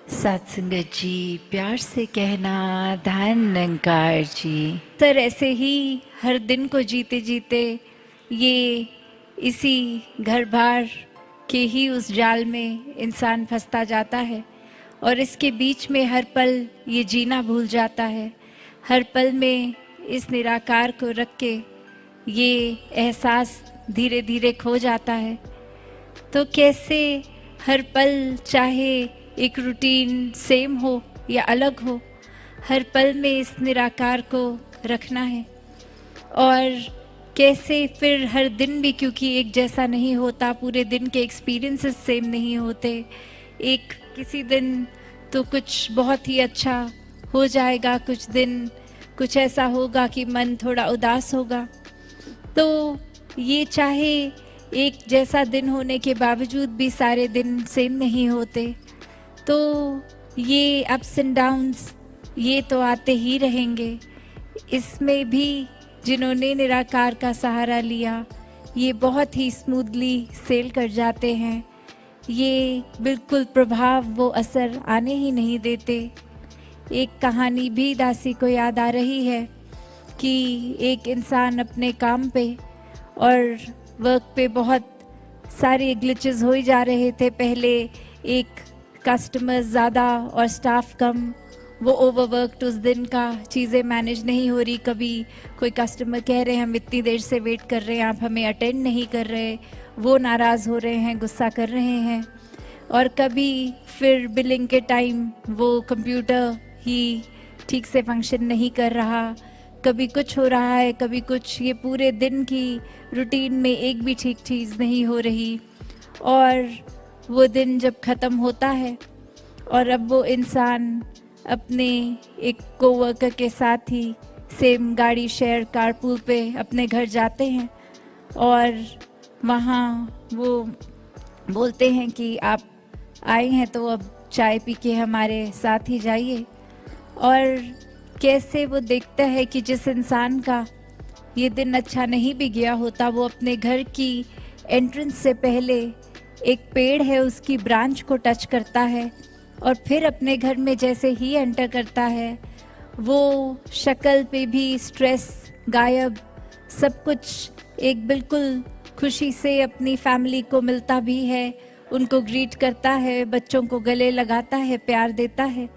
सत्संगत जी, प्यार से कहना धन निरंकार जी। सर ऐसे ही हर दिन को जीते जीते ये इसी घर बार के ही उस जाल में इंसान फंसता जाता है और इसके बीच में हर पल ये जीना भूल जाता है। हर पल में इस निराकार को रख के ये एहसास धीरे धीरे खो जाता है। तो कैसे हर पल, चाहे एक रूटीन सेम हो या अलग हो, हर पल में इस निराकार को रखना है। और कैसे फिर हर दिन भी, क्योंकि एक जैसा नहीं होता, पूरे दिन के एक्सपीरियंसेस सेम नहीं होते। एक किसी दिन तो कुछ बहुत ही अच्छा हो जाएगा, कुछ दिन कुछ ऐसा होगा कि मन थोड़ा उदास होगा। तो ये चाहे एक जैसा दिन होने के बावजूद भी सारे दिन सेम नहीं होते। तो ये अप्स एंड डाउन्स ये तो आते ही रहेंगे। इसमें भी जिन्होंने निराकार का सहारा लिया ये बहुत ही स्मूथली सेल कर जाते हैं। ये बिल्कुल प्रभाव वो असर आने ही नहीं देते। एक कहानी भी दासी को याद आ रही है कि एक इंसान अपने काम पे और वर्क पे बहुत सारे ग्लिचेस हो ही जा रहे थे। पहले एक कस्टमर्स ज़्यादा और स्टाफ कम, वो ओवरवर्कड उस दिन का, चीज़ें मैनेज नहीं हो रही। कभी कोई कस्टमर कह रहे हैं हम इतनी देर से वेट कर रहे हैं, आप हमें अटेंड नहीं कर रहे, वो नाराज़ हो रहे हैं, गुस्सा कर रहे हैं। और कभी फिर बिलिंग के टाइम वो कंप्यूटर ही ठीक से फंक्शन नहीं कर रहा, कभी कुछ हो रहा है, कभी कुछ। ये पूरे दिन की रूटीन में एक भी ठीक चीज़ नहीं हो रही। और वो दिन जब ख़त्म होता है और अब वो इंसान अपने एक कोवर्कर के साथ ही सेम गाड़ी शेयर कारपूल पे अपने घर जाते हैं और वहाँ वो बोलते हैं कि आप आए हैं तो अब चाय पी के हमारे साथ ही जाइए। और कैसे वो देखता है कि जिस इंसान का ये दिन अच्छा नहीं भी गया होता, वो अपने घर की एंट्रेंस से पहले एक पेड़ है उसकी ब्रांच को टच करता है और फिर अपने घर में जैसे ही एंटर करता है वो शक्ल पे भी स्ट्रेस गायब, सब कुछ एक बिल्कुल खुशी से अपनी फैमिली को मिलता भी है, उनको ग्रीट करता है, बच्चों को गले लगाता है, प्यार देता है।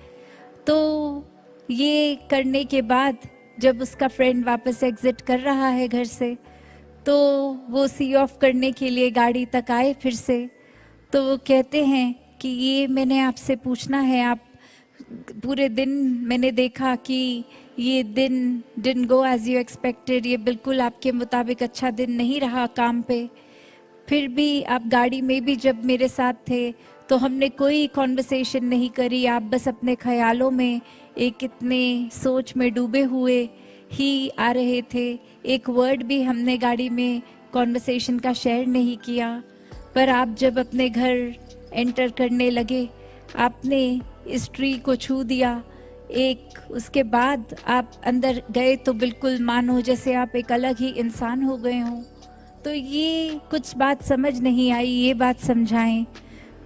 तो ये करने के बाद जब उसका फ्रेंड वापस एग्जिट कर रहा है घर से, तो वो सी ऑफ करने के लिए गाड़ी तक आए फिर से। तो वो कहते हैं कि ये मैंने आपसे पूछना है, आप पूरे दिन मैंने देखा कि ये दिन didn't go as you expected, ये बिल्कुल आपके मुताबिक अच्छा दिन नहीं रहा काम पे। फिर भी आप गाड़ी में भी जब मेरे साथ थे तो हमने कोई कॉन्वर्सेशन नहीं करी, आप बस अपने ख्यालों में एक इतने सोच में डूबे हुए ही आ रहे थे। एक वर्ड भी हमने गाड़ी में कॉन्वर्सेशन का शेयर नहीं किया। पर आप जब अपने घर एंटर करने लगे, आपने इस ट्री को छू दिया, एक उसके बाद आप अंदर गए तो बिल्कुल मानो जैसे आप एक अलग ही इंसान हो गए हों। तो ये कुछ बात समझ नहीं आई, ये बात समझाएं।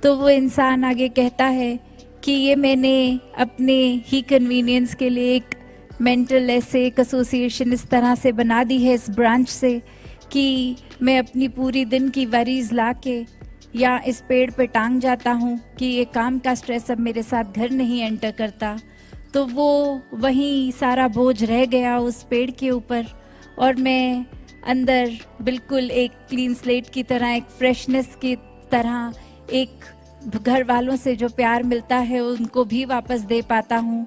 तो वो इंसान आगे कहता है कि ये मैंने अपने ही कन्वीनियंस के लिए एक मेंटल ऐसे एक एसोसिएशन इस तरह से बना दी है इस ब्रांच से कि मैं अपनी पूरी दिन की वरीज ला के या इस पेड़ पे टांग जाता हूँ कि ये काम का स्ट्रेस अब मेरे साथ घर नहीं एंटर करता। तो वो वहीं सारा बोझ रह गया उस पेड़ के ऊपर और मैं अंदर बिल्कुल एक क्लीन स्लेट की तरह, एक फ्रेशनेस की तरह, एक घर वालों से जो प्यार मिलता है उनको भी वापस दे पाता हूँ।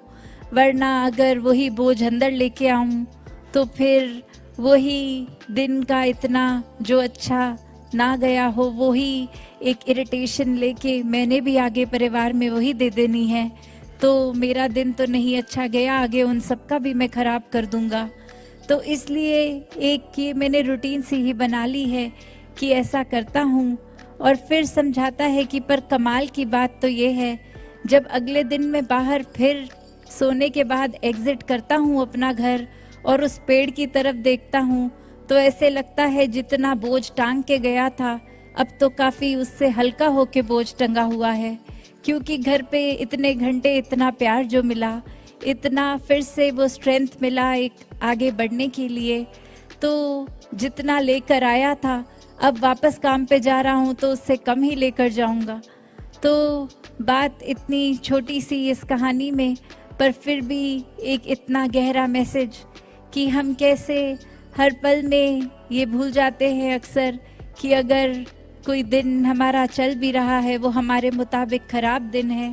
वरना अगर वही बोझ अंदर लेके आऊँ तो फिर वही दिन का इतना जो अच्छा ना गया हो, वही एक इरिटेशन लेके मैंने भी आगे परिवार में वही दे देनी है। तो मेरा दिन तो नहीं अच्छा गया, आगे उन सब का भी मैं ख़राब कर दूंगा। तो इसलिए एक ये मैंने रूटीन सी ही बना ली है कि ऐसा करता हूँ। और फिर समझाता है कि पर कमाल की बात तो ये है, जब अगले दिन मैं बाहर फिर सोने के बाद एग्जिट करता हूँ अपना घर और उस पेड़ की तरफ देखता हूँ तो ऐसे लगता है जितना बोझ टांग के गया था अब तो काफ़ी उससे हल्का होके बोझ टंगा हुआ है। क्योंकि घर पे इतने घंटे इतना प्यार जो मिला, इतना फिर से वो स्ट्रेंथ मिला एक आगे बढ़ने के लिए, तो जितना लेकर आया था अब वापस काम पे जा रहा हूँ तो उससे कम ही लेकर जाऊँगा। तो बात इतनी छोटी सी इस कहानी में, पर फिर भी एक इतना गहरा मैसेज कि हम कैसे हर पल में ये भूल जाते हैं अक्सर कि अगर कोई दिन हमारा चल भी रहा है वो हमारे मुताबिक ख़राब दिन है,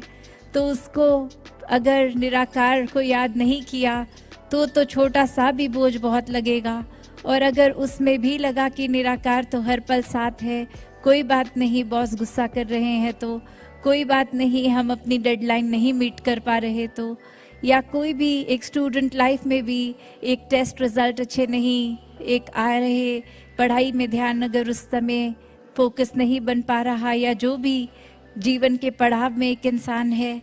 तो उसको अगर निराकार को याद नहीं किया तो छोटा सा भी बोझ बहुत लगेगा। और अगर उसमें भी लगा कि निराकार तो हर पल साथ है, कोई बात नहीं, बॉस गुस्सा कर रहे हैं तो, कोई बात नहीं, हम अपनी डेडलाइन नहीं मीट कर पा रहे तो, या कोई भी एक स्टूडेंट लाइफ में भी एक टेस्ट रिज़ल्ट अच्छे नहीं एक आ रहे, पढ़ाई में ध्यान अगर उस समय फोकस नहीं बन पा रहा, या जो भी जीवन के पड़ाव में एक इंसान है,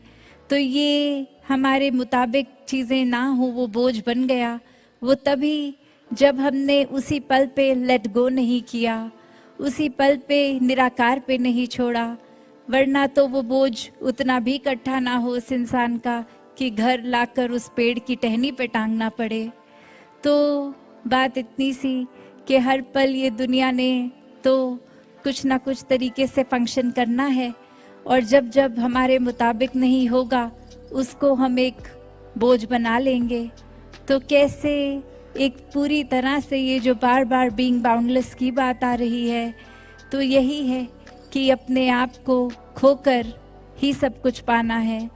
तो ये हमारे मुताबिक चीज़ें ना हो वो बोझ बन गया। वो तभी जब हमने उसी पल पे लेट गो नहीं किया, उसी पल पे निराकार पे नहीं छोड़ा, वरना तो वो बोझ उतना भी इकट्ठा ना हो उस इंसान का कि घर लाकर उस पेड़ की टहनी पे टांगना पड़े। तो बात इतनी सी कि हर पल ये दुनिया ने तो कुछ ना कुछ तरीके से फंक्शन करना है, और जब जब हमारे मुताबिक नहीं होगा उसको हम एक बोझ बना लेंगे। तो कैसे एक पूरी तरह से ये जो बार बार बीइंग बाउंडलेस की बात आ रही है, तो यही है कि अपने आप को खोकर ही सब कुछ पाना है।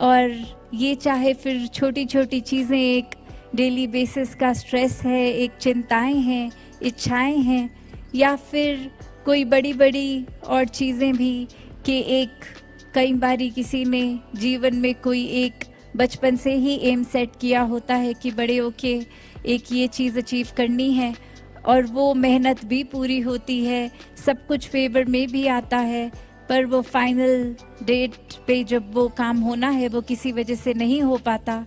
और ये चाहे फिर छोटी छोटी चीज़ें, एक डेली बेसिस का स्ट्रेस है, एक चिंताएं हैं, इच्छाएं हैं, या फिर कोई बड़ी बड़ी और चीज़ें भी कि एक कई बारी किसी ने जीवन में कोई एक बचपन से ही एम सेट किया होता है कि बड़े होके एक ये चीज़ अचीव करनी है, और वो मेहनत भी पूरी होती है, सब कुछ फेवर में भी आता है, पर वो फाइनल डेट पे जब वो काम होना है वो किसी वजह से नहीं हो पाता,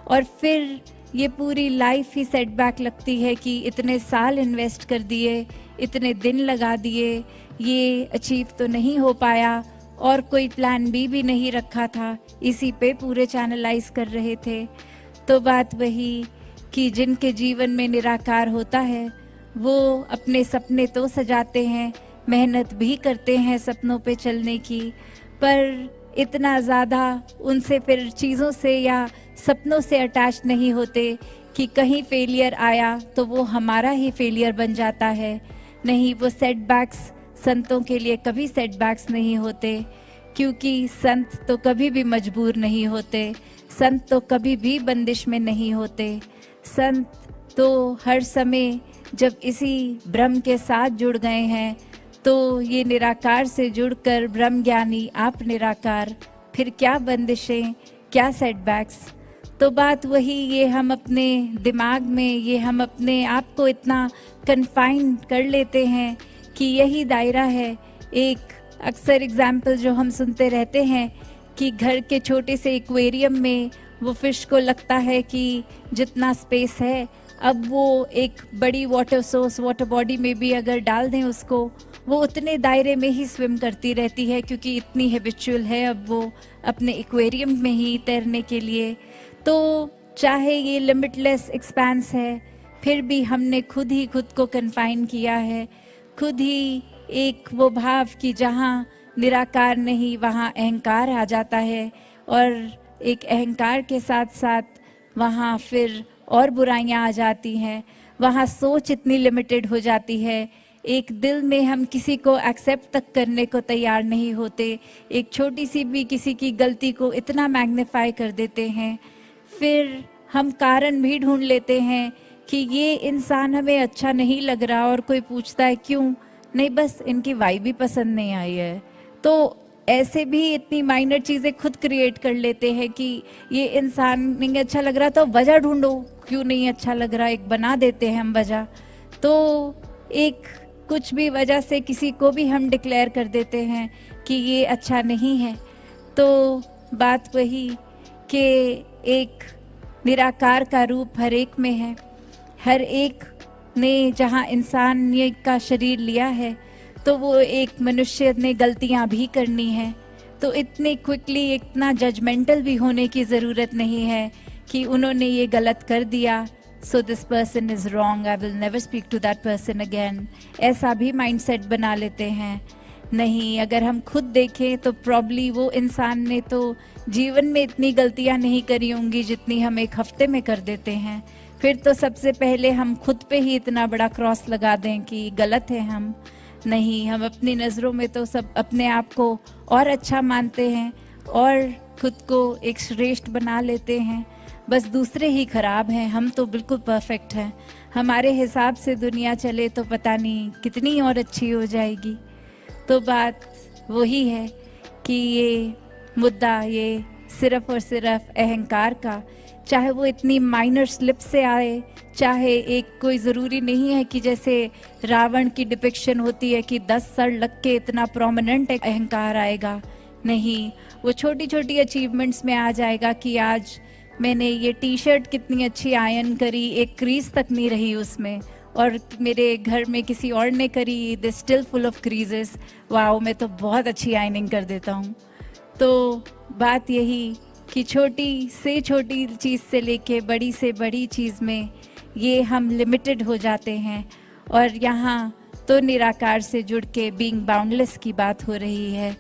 और फिर ये पूरी लाइफ ही सेटबैक लगती है कि इतने साल इन्वेस्ट कर दिए, इतने दिन लगा दिए, ये अचीव तो नहीं हो पाया, और कोई प्लान बी भी नहीं रखा था, इसी पे पूरे चैनलाइज कर रहे थे। तो बात वही कि जिनके जीवन में निराकार होता है वो अपने सपने तो सजाते हैं, मेहनत भी करते हैं सपनों पे चलने की, पर इतना ज़्यादा उनसे फिर चीज़ों से या सपनों से अटैच नहीं होते कि कहीं फेलियर आया तो वो हमारा ही फेलियर बन जाता है। नहीं, वो सेटबैक्स संतों के लिए कभी सेटबैक्स नहीं होते, क्योंकि संत तो कभी भी मजबूर नहीं होते, संत तो कभी भी बंदिश में नहीं होते। संत तो हर समय जब इसी ब्रह्म के साथ जुड़ गए हैं, तो ये निराकार से जुड़कर ब्रह्म ज्ञानी आप निराकार, फिर क्या बंदिशें, क्या सेटबैक्स। तो बात वही, ये हम अपने दिमाग में, ये हम अपने आप को इतना कन्फाइन कर लेते हैं कि यही दायरा है। एक अक्सर एग्जाम्पल जो हम सुनते रहते हैं कि घर के छोटे से एक्वेरियम में वो फिश को लगता है कि जितना स्पेस है, अब वो एक बड़ी वाटर सोर्स, वाटर बॉडी में भी अगर डाल दें उसको, वो उतने दायरे में ही स्विम करती रहती है, क्योंकि इतनी हैबिचुअल है अब वो अपने एक्वेरियम में ही तैरने के लिए। तो चाहे ये लिमिटलेस एक्सपेंस है, फिर भी हमने खुद ही खुद को कन्फाइन किया है, खुद ही एक वो भाव कि जहाँ निराकार नहीं वहाँ अहंकार आ जाता है, और एक अहंकार के साथ साथ वहाँ फिर और बुराइयाँ आ जाती हैं, वहाँ सोच इतनी लिमिटेड हो जाती है, एक दिल में हम किसी को एक्सेप्ट तक करने को तैयार नहीं होते, एक छोटी सी भी किसी की गलती को इतना मैग्नीफाई कर देते हैं, फिर हम कारण भी ढूंढ लेते हैं कि ये इंसान हमें अच्छा नहीं लग रहा, और कोई पूछता है क्यों, नहीं बस इनकी वाइब भी पसंद नहीं आई है। तो ऐसे भी इतनी माइनर चीज़ें खुद क्रिएट कर लेते हैं कि ये इंसान नहीं अच्छा लग रहा, तो वजह ढूंढो क्यों नहीं अच्छा लग रहा, एक बना देते हैं हम वजह। तो एक कुछ भी वजह से किसी को भी हम डिक्लेयर कर देते हैं कि ये अच्छा नहीं है। तो बात वही कि एक निराकार का रूप हर एक में है, हर एक ने जहाँ इंसानियत का शरीर लिया है, तो वो एक मनुष्य ने गलतियाँ भी करनी है, तो इतनी क्विकली इतना जजमेंटल भी होने की ज़रूरत नहीं है कि उन्होंने ये गलत कर दिया, so this person is wrong, I will never speak to that person again, ऐसा भी माइंडसेट बना लेते हैं। नहीं, अगर हम खुद देखें तो प्रॉब्ली वो इंसान ने तो जीवन में इतनी गलतियां नहीं करी होंगी जितनी हम एक हफ्ते में कर देते हैं। फिर तो सबसे पहले हम खुद पे ही इतना बड़ा क्रॉस लगा दें कि गलत है हम। नहीं, हम अपनी नज़रों में तो सब अपने आप को और अच्छा मानते हैं और खुद को एक श्रेष्ठ बना लेते हैं। बस दूसरे ही खराब हैं, हम तो बिल्कुल परफेक्ट हैं। हमारे हिसाब से दुनिया चले तो पता नहीं कितनी और अच्छी हो जाएगी। तो बात वही है कि ये मुद्दा ये सिर्फ और सिर्फ अहंकार का, चाहे वो इतनी माइनर स्लिप से आए, चाहे एक कोई ज़रूरी नहीं है कि जैसे रावण की डिपिक्शन होती है कि 10 सर लग के इतना प्रोमिनेंट अहंकार आएगा। नहीं, वो छोटी छोटी अचीवमेंट्स में आ जाएगा कि आज मैंने ये टी शर्ट कितनी अच्छी आयरन करी, एक क्रीज तक नहीं रही उसमें, और मेरे घर में किसी और ने करी, they still full of creases, wow मैं तो बहुत अच्छी आयरनिंग कर देता हूँ। तो बात यही कि छोटी से छोटी चीज़ से लेके बड़ी से बड़ी चीज़ में ये हम लिमिटेड हो जाते हैं। और यहाँ तो निराकार से जुड़ के बीइंग बाउंडलेस की बात हो रही है।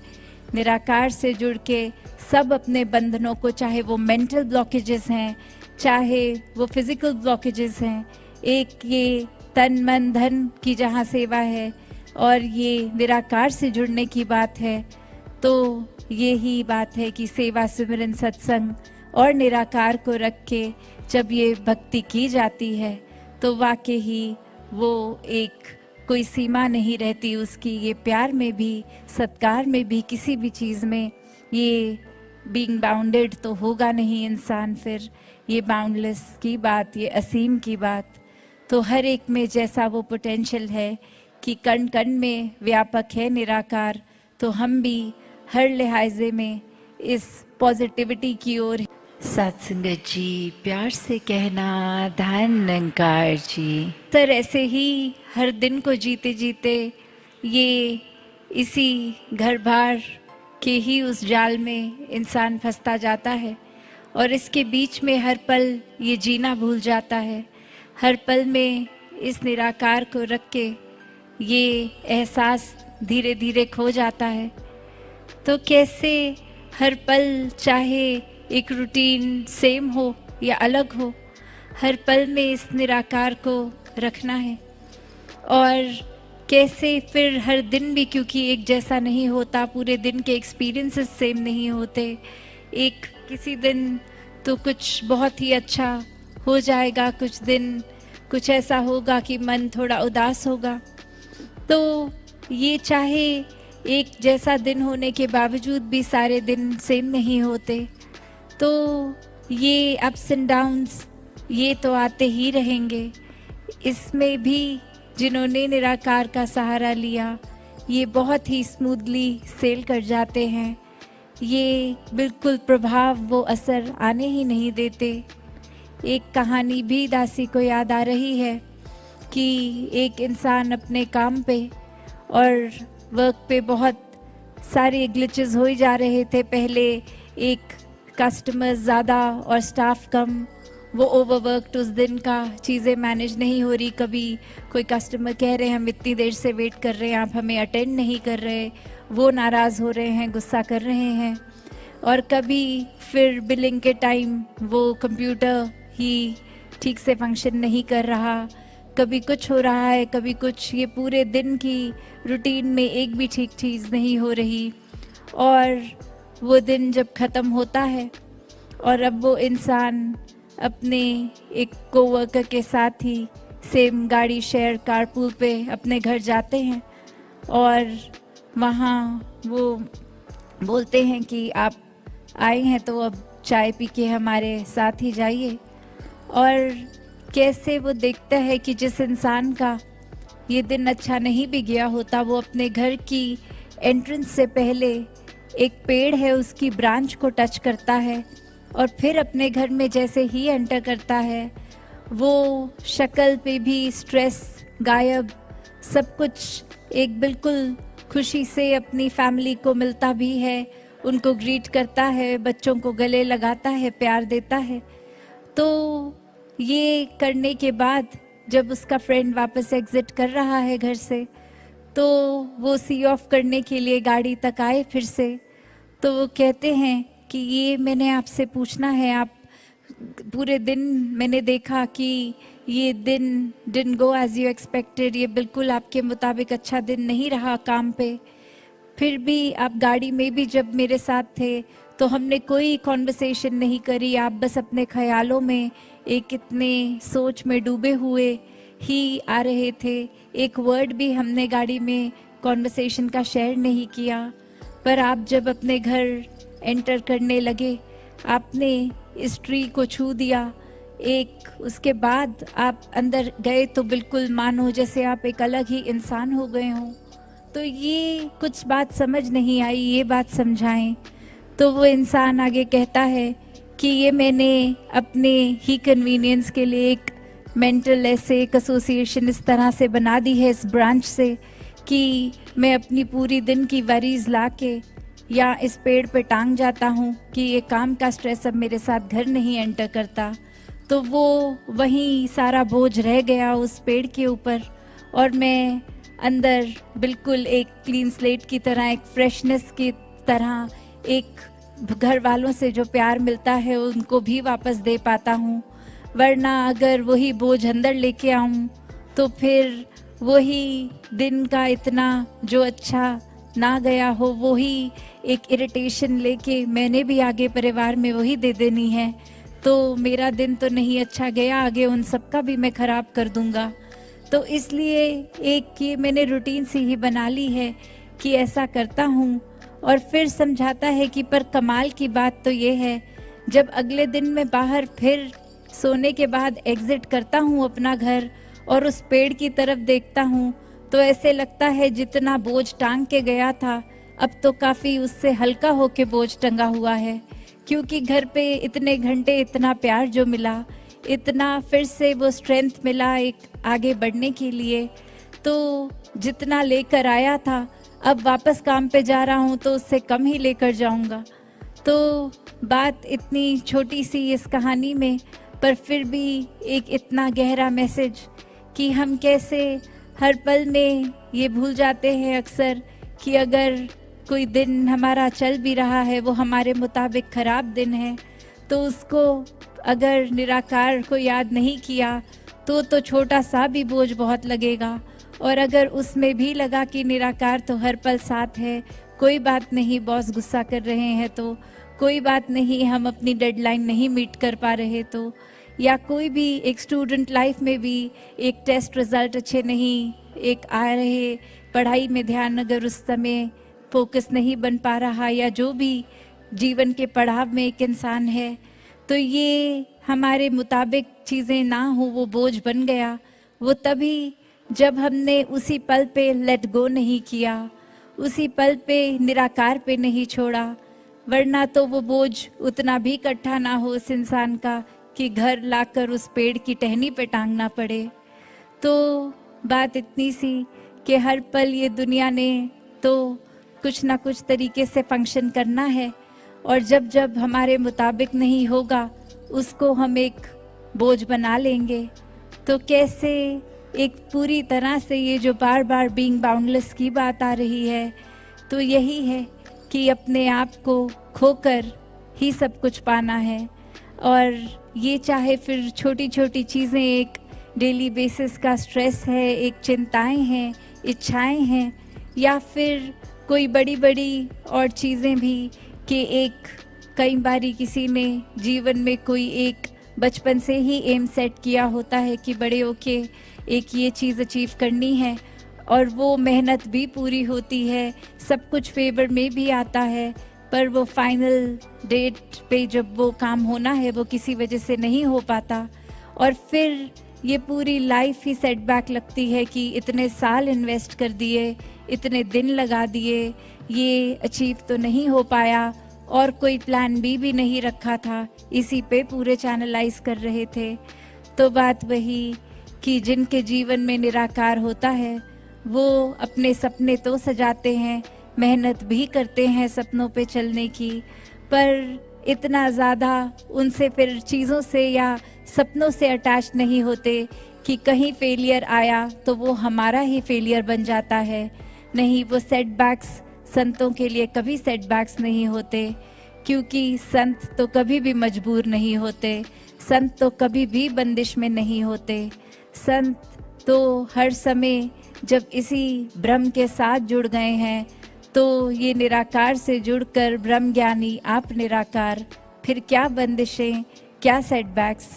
निराकार से जुड़ के सब अपने बंधनों को, चाहे वो मेंटल ब्लॉकेजेस हैं, चाहे वो फिज़िकल ब्लॉकेजेस हैं, एक ये तन मन धन की जहाँ सेवा है और ये निराकार से जुड़ने की बात है, तो यही बात है कि सेवा सिमरन सत्संग और निराकार को रख के जब ये भक्ति की जाती है तो वाकई ही वो एक कोई सीमा नहीं रहती उसकी। ये प्यार में भी, सत्कार में भी, किसी भी चीज़ में ये बीइंग बाउंडेड तो होगा नहीं इंसान। फिर ये बाउंडलेस की बात, ये असीम की बात, तो हर एक में जैसा वो पोटेंशियल है कि कण कण में व्यापक है निराकार, तो हम भी हर लिहाजे में इस पॉजिटिविटी की ओर। सत्संगत जी, प्यार से कहना धन निरंकार जी। सर, ऐसे ही हर दिन को जीते जीते ये इसी घर बार के ही उस जाल में इंसान फंसता जाता है और इसके बीच में हर पल ये जीना भूल जाता है। हर पल में इस निराकार को रख के ये एहसास धीरे धीरे खो जाता है। तो कैसे हर पल, चाहे एक रूटीन सेम हो या अलग हो, हर पल में इस निराकार को रखना है। और कैसे फिर हर दिन भी, क्योंकि एक जैसा नहीं होता, पूरे दिन के एक्सपीरियंसेस सेम नहीं होते। एक किसी दिन तो कुछ बहुत ही अच्छा हो जाएगा, कुछ दिन कुछ ऐसा होगा कि मन थोड़ा उदास होगा। तो ये चाहे एक जैसा दिन होने के बावजूद भी सारे दिन सेम नहीं होते। तो ये अप्स एंड डाउन्स ये तो आते ही रहेंगे। इसमें भी जिन्होंने निराकार का सहारा लिया ये बहुत ही स्मूथली सेल कर जाते हैं। ये बिल्कुल प्रभाव, वो असर आने ही नहीं देते। एक कहानी भी दासी को याद आ रही है कि एक इंसान अपने काम पे और वर्क पे बहुत सारे ग्लिचेस हो ही जा रहे थे। पहले एक कस्टमर्स ज़्यादा और स्टाफ कम, वो ओवरवर्कड उस दिन का, चीज़ें मैनेज नहीं हो रही। कभी कोई कस्टमर कह रहे हैं हम इतनी देर से वेट कर रहे हैं, आप हमें अटेंड नहीं कर रहे, वो नाराज़ हो रहे हैं, गुस्सा कर रहे हैं। और कभी फिर बिलिंग के टाइम वो कंप्यूटर ही ठीक से फंक्शन नहीं कर रहा, कभी कुछ हो रहा है, कभी कुछ। ये पूरे दिन की रूटीन में एक भी ठीक चीज़ नहीं हो रही। और वो दिन जब ख़त्म होता है और अब वो इंसान अपने एक कोवर्कर के साथ ही सेम गाड़ी शेयर कारपूल पे अपने घर जाते हैं और वहाँ वो बोलते हैं कि आप आए हैं तो अब चाय पी के हमारे साथ ही जाइए। और कैसे वो देखता है कि जिस इंसान का ये दिन अच्छा नहीं भी गया होता, वो अपने घर की एंट्रेंस से पहले एक पेड़ है उसकी ब्रांच को टच करता है और फिर अपने घर में जैसे ही एंटर करता है वो शक्ल पे भी स्ट्रेस गायब, सब कुछ एक बिल्कुल खुशी से अपनी फैमिली को मिलता भी है, उनको ग्रीट करता है, बच्चों को गले लगाता है, प्यार देता है। तो ये करने के बाद जब उसका फ्रेंड वापस एग्जिट कर रहा है घर से, तो वो सी ऑफ करने के लिए गाड़ी तक आए फिर से। तो वो कहते हैं कि ये मैंने आपसे पूछना है, आप पूरे दिन मैंने देखा कि ये दिन didn't go as you expected, ये बिल्कुल आपके मुताबिक अच्छा दिन नहीं रहा काम पे। फिर भी आप गाड़ी में भी जब मेरे साथ थे तो हमने कोई कॉन्वर्सेशन नहीं करी, आप बस अपने ख्यालों में एक इतने सोच में डूबे हुए ही आ रहे थे। एक वर्ड भी हमने गाड़ी में कॉन्वर्सेशन का शेयर नहीं किया। पर आप जब अपने घर एंटर करने लगे, आपने इस ट्री को छू दिया एक, उसके बाद आप अंदर गए तो बिल्कुल मानो जैसे आप एक अलग ही इंसान हो गए हों। तो ये कुछ बात समझ नहीं आई, ये बात समझाएं। तो वो इंसान आगे कहता है कि ये मैंने अपने ही कन्वीनियंस के लिए एक मेंटल ऐसे एक एसोसिएशन इस तरह से बना दी है इस ब्रांच से कि मैं अपनी पूरी दिन की वरीज ला के या इस पेड़ पे टांग जाता हूँ कि ये काम का स्ट्रेस अब मेरे साथ घर नहीं एंटर करता। तो वो वहीं सारा बोझ रह गया उस पेड़ के ऊपर, और मैं अंदर बिल्कुल एक क्लीन स्लेट की तरह, एक फ्रेशनेस की तरह, एक घर वालों से जो प्यार मिलता है उनको भी वापस दे पाता हूँ। वरना अगर वही बोझ अंदर लेके आऊँ तो फिर वही दिन का इतना जो अच्छा ना गया हो, वही एक इरिटेशन लेके मैंने भी आगे परिवार में वही दे देनी है। तो मेरा दिन तो नहीं अच्छा गया, आगे उन सब का भी मैं ख़राब कर दूंगा। तो इसलिए एक ये मैंने रूटीन सी ही बना ली है कि ऐसा करता हूँ। और फिर समझाता है कि पर कमाल की बात तो ये है, जब अगले दिन मैं बाहर फिर सोने के बाद एग्जिट करता हूँ अपना घर और उस पेड़ की तरफ देखता हूँ, तो ऐसे लगता है जितना बोझ टांग के गया था अब तो काफ़ी उससे हल्का होके बोझ टंगा हुआ है। क्योंकि घर पे इतने घंटे इतना प्यार जो मिला, इतना फिर से वो स्ट्रेंथ मिला एक आगे बढ़ने के लिए, तो जितना लेकर आया था अब वापस काम पे जा रहा हूँ तो उससे कम ही लेकर जाऊँगा। तो बात इतनी छोटी सी इस कहानी में, पर फिर भी एक इतना गहरा मैसेज कि हम कैसे हर पल में ये भूल जाते हैं अक्सर कि अगर कोई दिन हमारा चल भी रहा है वो हमारे मुताबिक ख़राब दिन है, तो उसको अगर निराकार को याद नहीं किया तो छोटा सा भी बोझ बहुत लगेगा। और अगर उसमें भी लगा कि निराकार तो हर पल साथ है, कोई बात नहीं, बॉस गुस्सा कर रहे हैं तो कोई बात नहीं, हम अपनी डेडलाइन नहीं मीट कर पा रहे तो, या कोई भी एक स्टूडेंट लाइफ में भी एक टेस्ट रिज़ल्ट अच्छे नहीं एक आ रहे, पढ़ाई में ध्यान अगर उस समय फोकस नहीं बन पा रहा, या जो भी जीवन के पड़ाव में एक इंसान है, तो ये हमारे मुताबिक चीज़ें ना हो वो बोझ बन गया। वो तभी जब हमने उसी पल पे लेट गो नहीं किया, उसी पल पे निराकार पे नहीं छोड़ा, वरना तो वो बोझ उतना भी इकट्ठा ना हो उस इंसान का कि घर लाकर उस पेड़ की टहनी पे टांगना पड़े। तो बात इतनी सी कि हर पल ये दुनिया ने तो कुछ ना कुछ तरीके से फंक्शन करना है, और जब जब हमारे मुताबिक नहीं होगा उसको हम एक बोझ बना लेंगे। तो कैसे एक पूरी तरह से ये जो बार बार बीइंग बाउंडलेस की बात आ रही है, तो यही है कि अपने आप को खोकर ही सब कुछ पाना है। और ये चाहे फिर छोटी छोटी चीज़ें, एक डेली बेसिस का स्ट्रेस है, एक चिंताएं हैं, इच्छाएं हैं, या फिर कोई बड़ी बड़ी और चीज़ें भी कि एक कई बारी किसी ने जीवन में कोई एक बचपन से ही एम सेट किया होता है कि बड़े होके एक ये चीज़ अचीव करनी है, और वो मेहनत भी पूरी होती है, सब कुछ फेवर में भी आता है, पर वो फाइनल डेट पे जब वो काम होना है वो किसी वजह से नहीं हो पाता, और फिर ये पूरी लाइफ ही सेटबैक लगती है कि इतने साल इन्वेस्ट कर दिए, इतने दिन लगा दिए, ये अचीव तो नहीं हो पाया, और कोई प्लान बी भी नहीं रखा था, इसी पे पूरे चैनलाइज कर रहे थे। तो बात वही कि जिनके जीवन में निराकार होता है वो अपने सपने तो सजाते हैं, मेहनत भी करते हैं सपनों पे चलने की, पर इतना ज़्यादा उनसे फिर चीज़ों से या सपनों से अटैच नहीं होते कि कहीं फेलियर आया तो वो हमारा ही फेलियर बन जाता है। नहीं, वो सेटबैक्स संतों के लिए कभी सेटबैक्स नहीं होते, क्योंकि संत तो कभी भी मजबूर नहीं होते, संत तो कभी भी बंदिश में नहीं होते। संत तो हर समय जब इसी ब्रह्म के साथ जुड़ गए हैं, तो ये निराकार से जुड़कर ब्रह्म ज्ञानी आप निराकार, फिर क्या बंदिशें, क्या सेटबैक्स।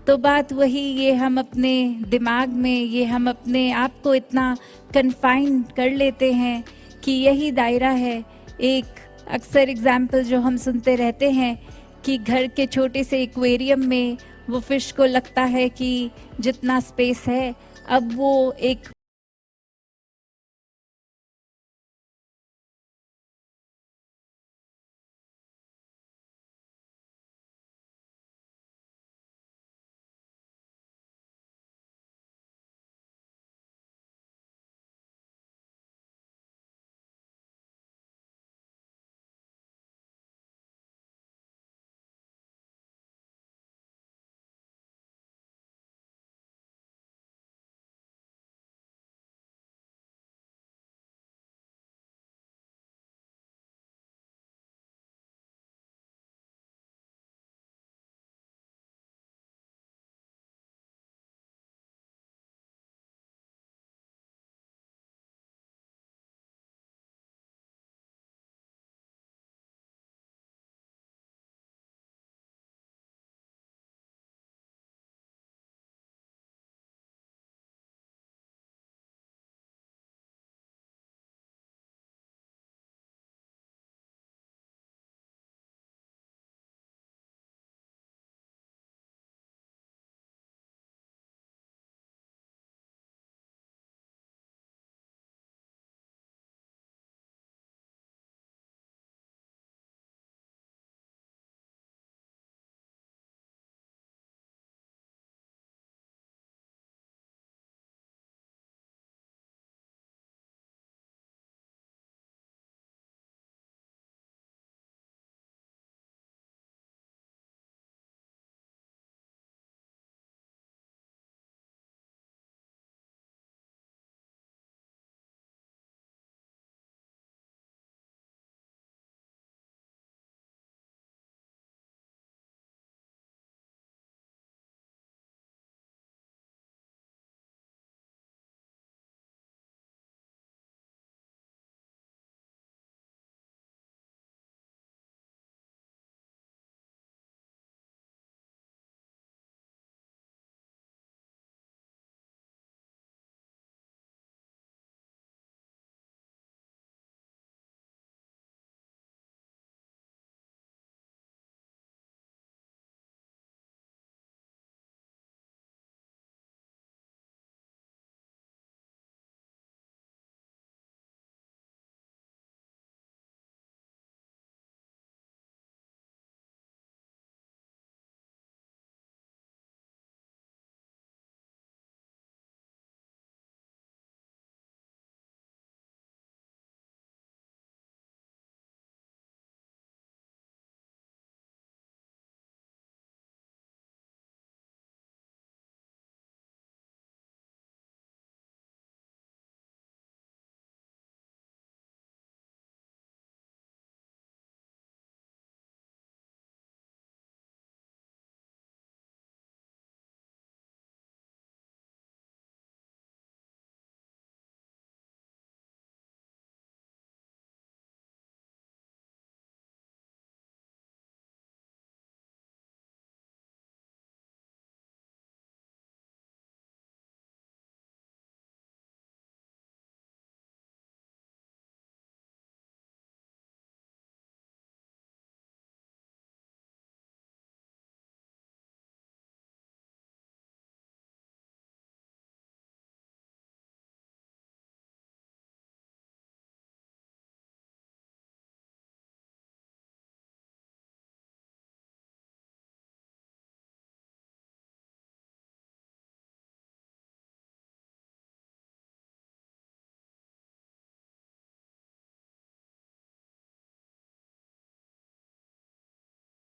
तो बात वही, ये हम अपने दिमाग में, ये हम अपने आप को इतना कन्फाइन कर लेते हैं कि यही दायरा है। एक अक्सर एग्जाम्पल जो हम सुनते रहते हैं कि घर के छोटे से एक्वेरियम में वो फिश को लगता है कि जितना स्पेस है, अब वो एक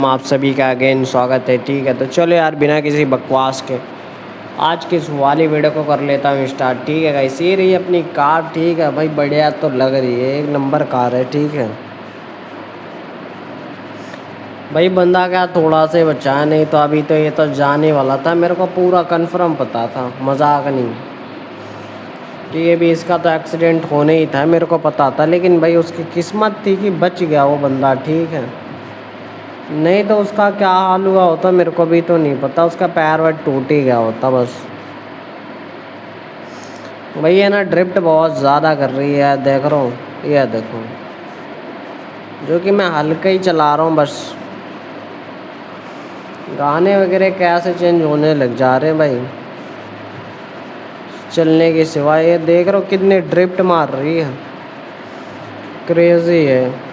आप सभी का अगेन स्वागत है। ठीक है, तो चलो यार बिना किसी बकवास के आज की इस वाली वीडियो को कर लेता हूँ स्टार्ट। ठीक है गाइस, ये रही अपनी कार। ठीक है भाई, बढ़िया तो लग रही है, एक नंबर कार है। ठीक है भाई, बंदा क्या थोड़ा से बचा है, नहीं तो अभी तो ये तो जाने वाला था। मेरे को पूरा कंफर्म पता था, मजाक नहीं कि ये भी इसका तो एक्सीडेंट होने ही था, मेरे को पता था। लेकिन भाई उसकी किस्मत थी कि बच गया वो बंदा। ठीक है, नहीं तो उसका क्या हाल हुआ होता मेरे को भी तो नहीं पता, उसका पैर वैर टूट ही गया होता बस। भाई ये ना ड्रिफ्ट बहुत ज़्यादा कर रही है, देख रहा हूँ, ये देखो, जो कि मैं हल्का ही चला रहा हूँ बस। गाने वगैरह कैसे चेंज होने लग जा रहे हैं भाई चलने के सिवाय। ये देख रहा हूँ कितने ड्रिफ्ट मार रही है, क्रेजी है,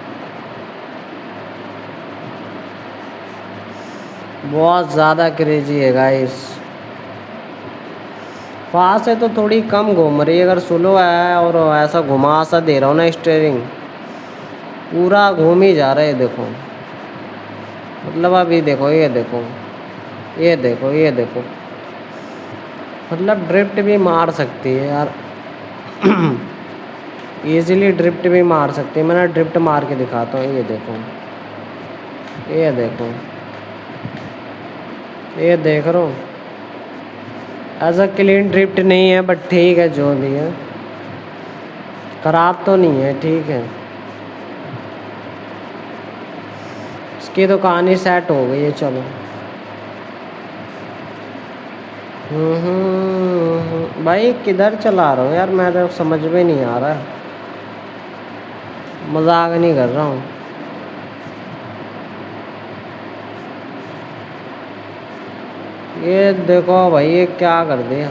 बहुत ज़्यादा क्रेजी है गाइस। फास्ट है तो थोड़ी कम घूम रही है, अगर स्लो है और ऐसा घुमा सा दे रहा हूँ ना स्टीयरिंग, पूरा घूम ही जा रहा है। देखो मतलब अभी देखो, ये देखो, ये देखो, ये देखो, मतलब ड्रिफ्ट भी मार सकती है यार इजीली ड्रिफ्ट भी मार सकती है। मैं ना ड्रिफ्ट मार के दिखाता हूँ, ये देखो, ये देखो, ये देख रहा हूँ। ऐसा क्लीन ड्रिफ्ट नहीं है बट ठीक है, जो भी है ख़राब तो नहीं है। ठीक है, इसकी तो कहानी सेट हो गई है। चलो भाई किधर चला रहा हूँ यार, मैं तो समझ में नहीं आ रहा है, मजाक नहीं कर रहा हूँ। ये देखो भाई, ये क्या कर दिया।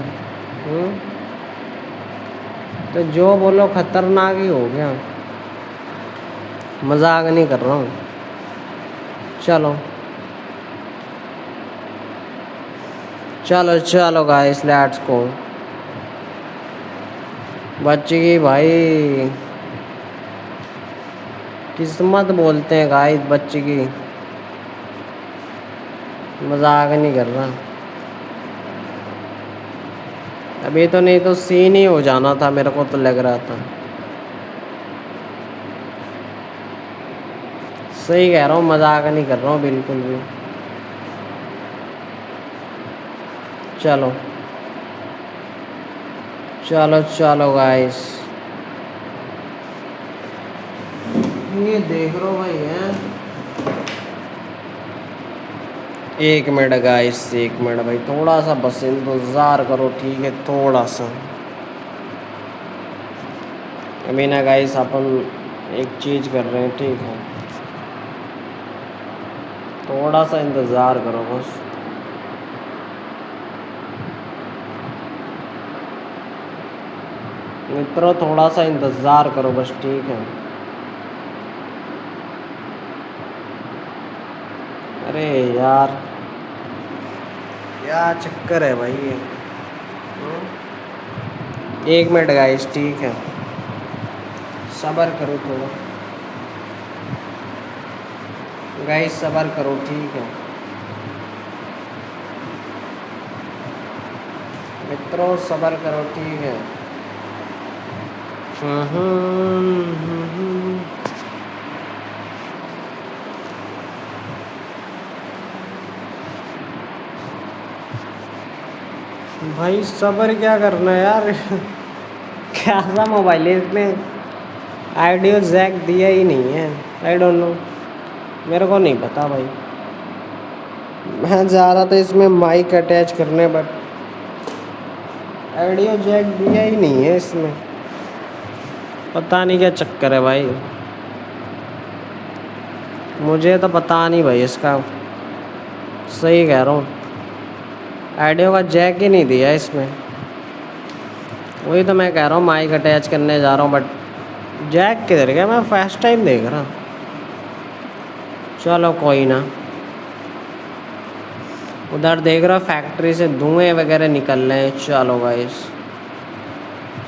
तो जो बोलो खतरनाक ही हो गया, मजाक नहीं कर रहा हूँ। चलो चलो चलो गाइस, लेट्स गो। बच्ची भाई किस्मत बोलते हैं गाइस, बच्ची की, मजाक नहीं कर रहा। अभी तो नहीं तो सीन ही हो जाना था, मेरे को तो लग रहा था। सही कह रहा हूँ, मजाक नहीं कर रहा हूँ बिल्कुल भी। चलो चलो चलो गाइस, ये देख लो भाई है। एक मिनट गाइस, एक मिनट भाई, थोड़ा सा बस इंतज़ार करो। ठीक है, थोड़ा सा अभी ना गाइस अपन एक चीज़ कर रहे हैं। ठीक है, थोड़ा सा इंतज़ार करो बस। मित्रों थोड़ा सा इंतज़ार करो बस। ठीक है, अरे यार क्या चक्कर है भाई ये। एक मिनट गाइस, ठीक है, सब्र करो थोड़ा गाइस, सब्र करो। ठीक है मित्रों, सब्र करो। ठीक है, भाई सब्र क्या करना है यार क्या सा मोबाइल है, इसमें ऑडियो जैक दिया ही नहीं है। आई डोंट नो, मेरे को नहीं पता भाई। मैं जा रहा था इसमें माइक अटैच करने, बट ऑडियो जैक दिया ही नहीं है इसमें, पता नहीं क्या चक्कर है भाई। मुझे तो पता नहीं भाई इसका, सही कह रहा हूँ, ऑडियो का जैक ही नहीं दिया इसमें। वही तो मैं कह रहा हूँ, माइक अटैच करने जा रहा हूँ बट जैक किधर गया, मैं फर्स्ट टाइम देख रहा। चलो कोई ना, उधर देख रहा फैक्ट्री से धुएं वगैरह निकल रहे हैं। चलो गाइस,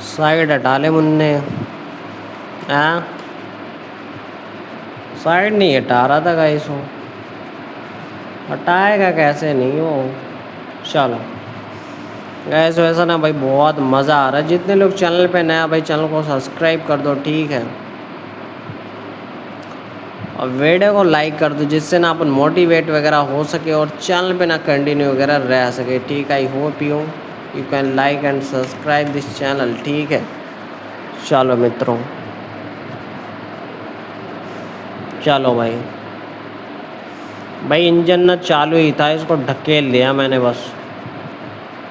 साइड हटा ले मुन्ने। हाँ, साइड नहीं हटा रहा था गाइस वो। हटाएगा कैसे नहीं वो। चलो गैस, वैसा ना भाई बहुत मज़ा आ रहा है। जितने लोग चैनल पे नया भाई चैनल को सब्सक्राइब कर दो, ठीक है, और वीडियो को लाइक कर दो, जिससे ना अपन मोटिवेट वगैरह हो सके और चैनल पे ना कंटिन्यू वगैरह रह सके, ठीक है। I hope you can like and subscribe this channel, ठीक है। चलो मित्रों, चलो भाई। भाई इंजन ना चालू ही था, इसको ढकेल दिया मैंने बस।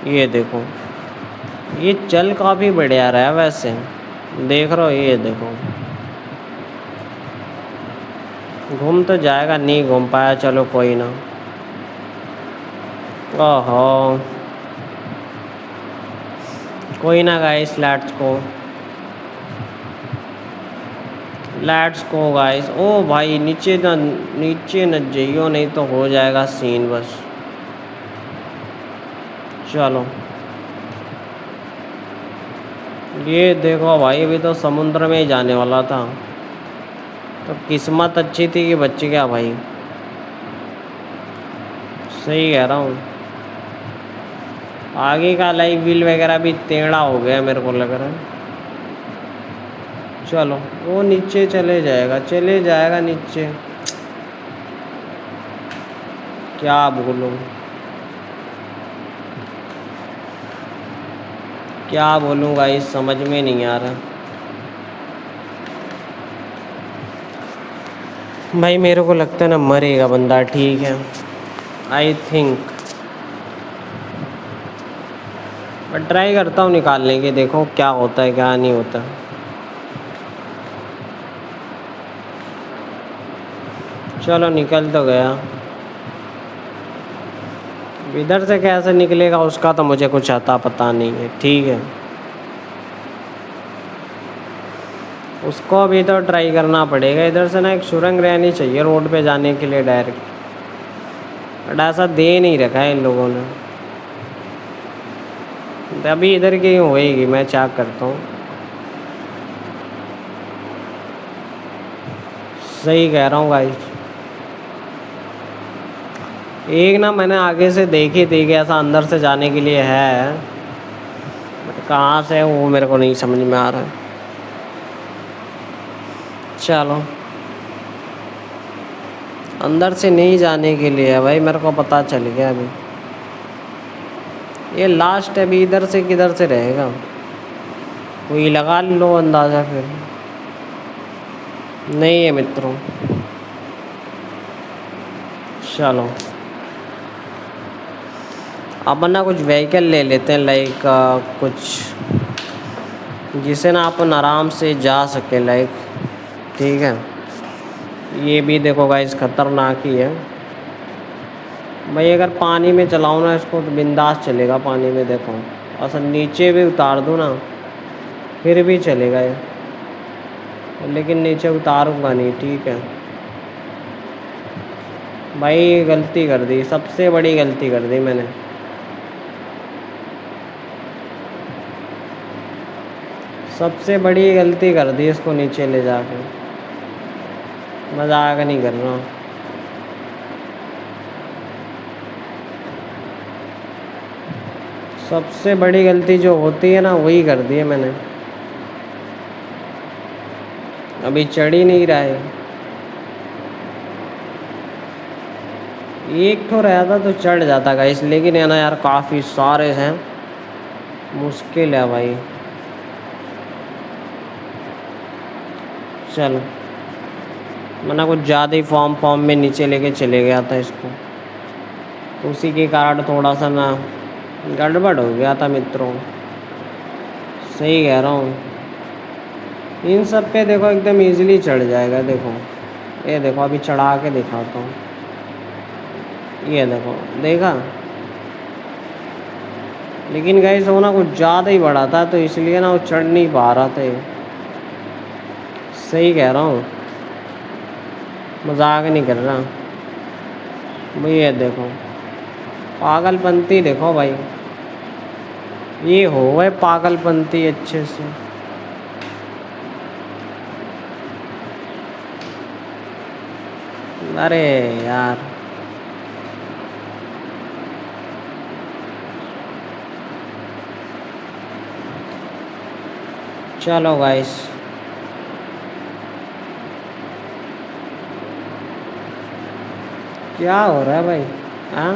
ये देखो, ये चल काफ़ी बढ़िया रहा है वैसे, देख रहे हो, ये देखो घूम तो जाएगा, नहीं घूम पाया, चलो कोई ना। ओहो, कोई ना गाइस, लेट्स गो गाइस। ओ भाई नीचे न जाइयो, नहीं तो हो जाएगा सीन बस। चलो ये देखो भाई, अभी तो समुद्र में ही जाने वाला था, तो किस्मत अच्छी थी कि बच गया भाई। सही कह रहा हूँ। आगे का लाइव व्हील वगैरह भी टेढ़ा हो गया मेरे को लग रहा है। चलो वो नीचे चले जाएगा नीचे, क्या बोलूँ, क्या बोलूँ गाइस, समझ में नहीं आ रहा भाई। मेरे को लगता है ना मरेगा बंदा, ठीक है, आई थिंक। मैं ट्राई करता हूँ निकालने की, देखो क्या होता है क्या नहीं होता। चलो निकल तो गया। इधर से कैसे निकलेगा उसका तो मुझे कुछ आता पता नहीं है, ठीक है। उसको अभी तो ट्राई करना पड़ेगा। इधर से ना एक सुरंग रहनी चाहिए रोड पे जाने के लिए डायरेक्ट, बट ऐसा दे नहीं रखा है इन लोगों ने। तो अभी इधर की होएगी, मैं चेक करता हूँ। सही कह रहा हूँ गाइस। एक ना मैंने आगे से देखी थी कि ऐसा अंदर से जाने के लिए है, बट कहाँ से है वो मेरे को नहीं समझ में आ रहा है। चलो अंदर से नहीं जाने के लिए है भाई, मेरे को पता चल गया अभी। ये लास्ट है, अभी इधर से किधर से रहेगा, कोई लगा लो अंदाज़ा फिर। नहीं है मित्रों। चलो अपन ना कुछ व्हीकल ले लेते हैं, लाइक कुछ जिसे ना अपन आराम से जा सके, लाइक, ठीक है। ये भी देखो गाइस खतरनाक ही है भाई। अगर पानी में चलाऊँ ना इसको तो बिंदास चलेगा पानी में, देखो असल नीचे भी उतार दूँ ना फिर भी चलेगा ये, लेकिन नीचे उतारूँगा नहीं, ठीक है भाई। गलती कर दी, सबसे बड़ी गलती कर दी मैंने। सबसे बड़ी गलती कर दी इसको नीचे ले जाकर, मजाक नहीं कर रहा हूँ। सबसे बड़ी गलती जो होती है ना वही कर दी है मैंने। अभी चढ़ ही नहीं रहा है। एक तो रहता तो चढ़ जाता गाइस, लेकिन है ना यार काफ़ी सारे हैं, मुश्किल है भाई। चलो मैंने कुछ ज़्यादा ही फॉर्म में नीचे लेके चले गया था इसको, तो उसी के कारण थोड़ा सा ना गड़बड़ हो गया था मित्रों। सही कह रहा हूँ। इन सब पे देखो एकदम इजीली चढ़ जाएगा, देखो ये देखो, अभी चढ़ा के दिखाता हूँ। ये देखो, देखा, लेकिन गाइस वो ना कुछ ज़्यादा ही बड़ा था, तो इसलिए ना वो चढ़ नहीं पा रहा था ये। सही कह रहा हूँ, मजाक नहीं कर रहा भाई। ये देखो पागलपंती, देखो भाई, ये हो गए पागलपंती अच्छे से। अरे यार चलो गाइस, क्या हो रहा है भाई? हाँ,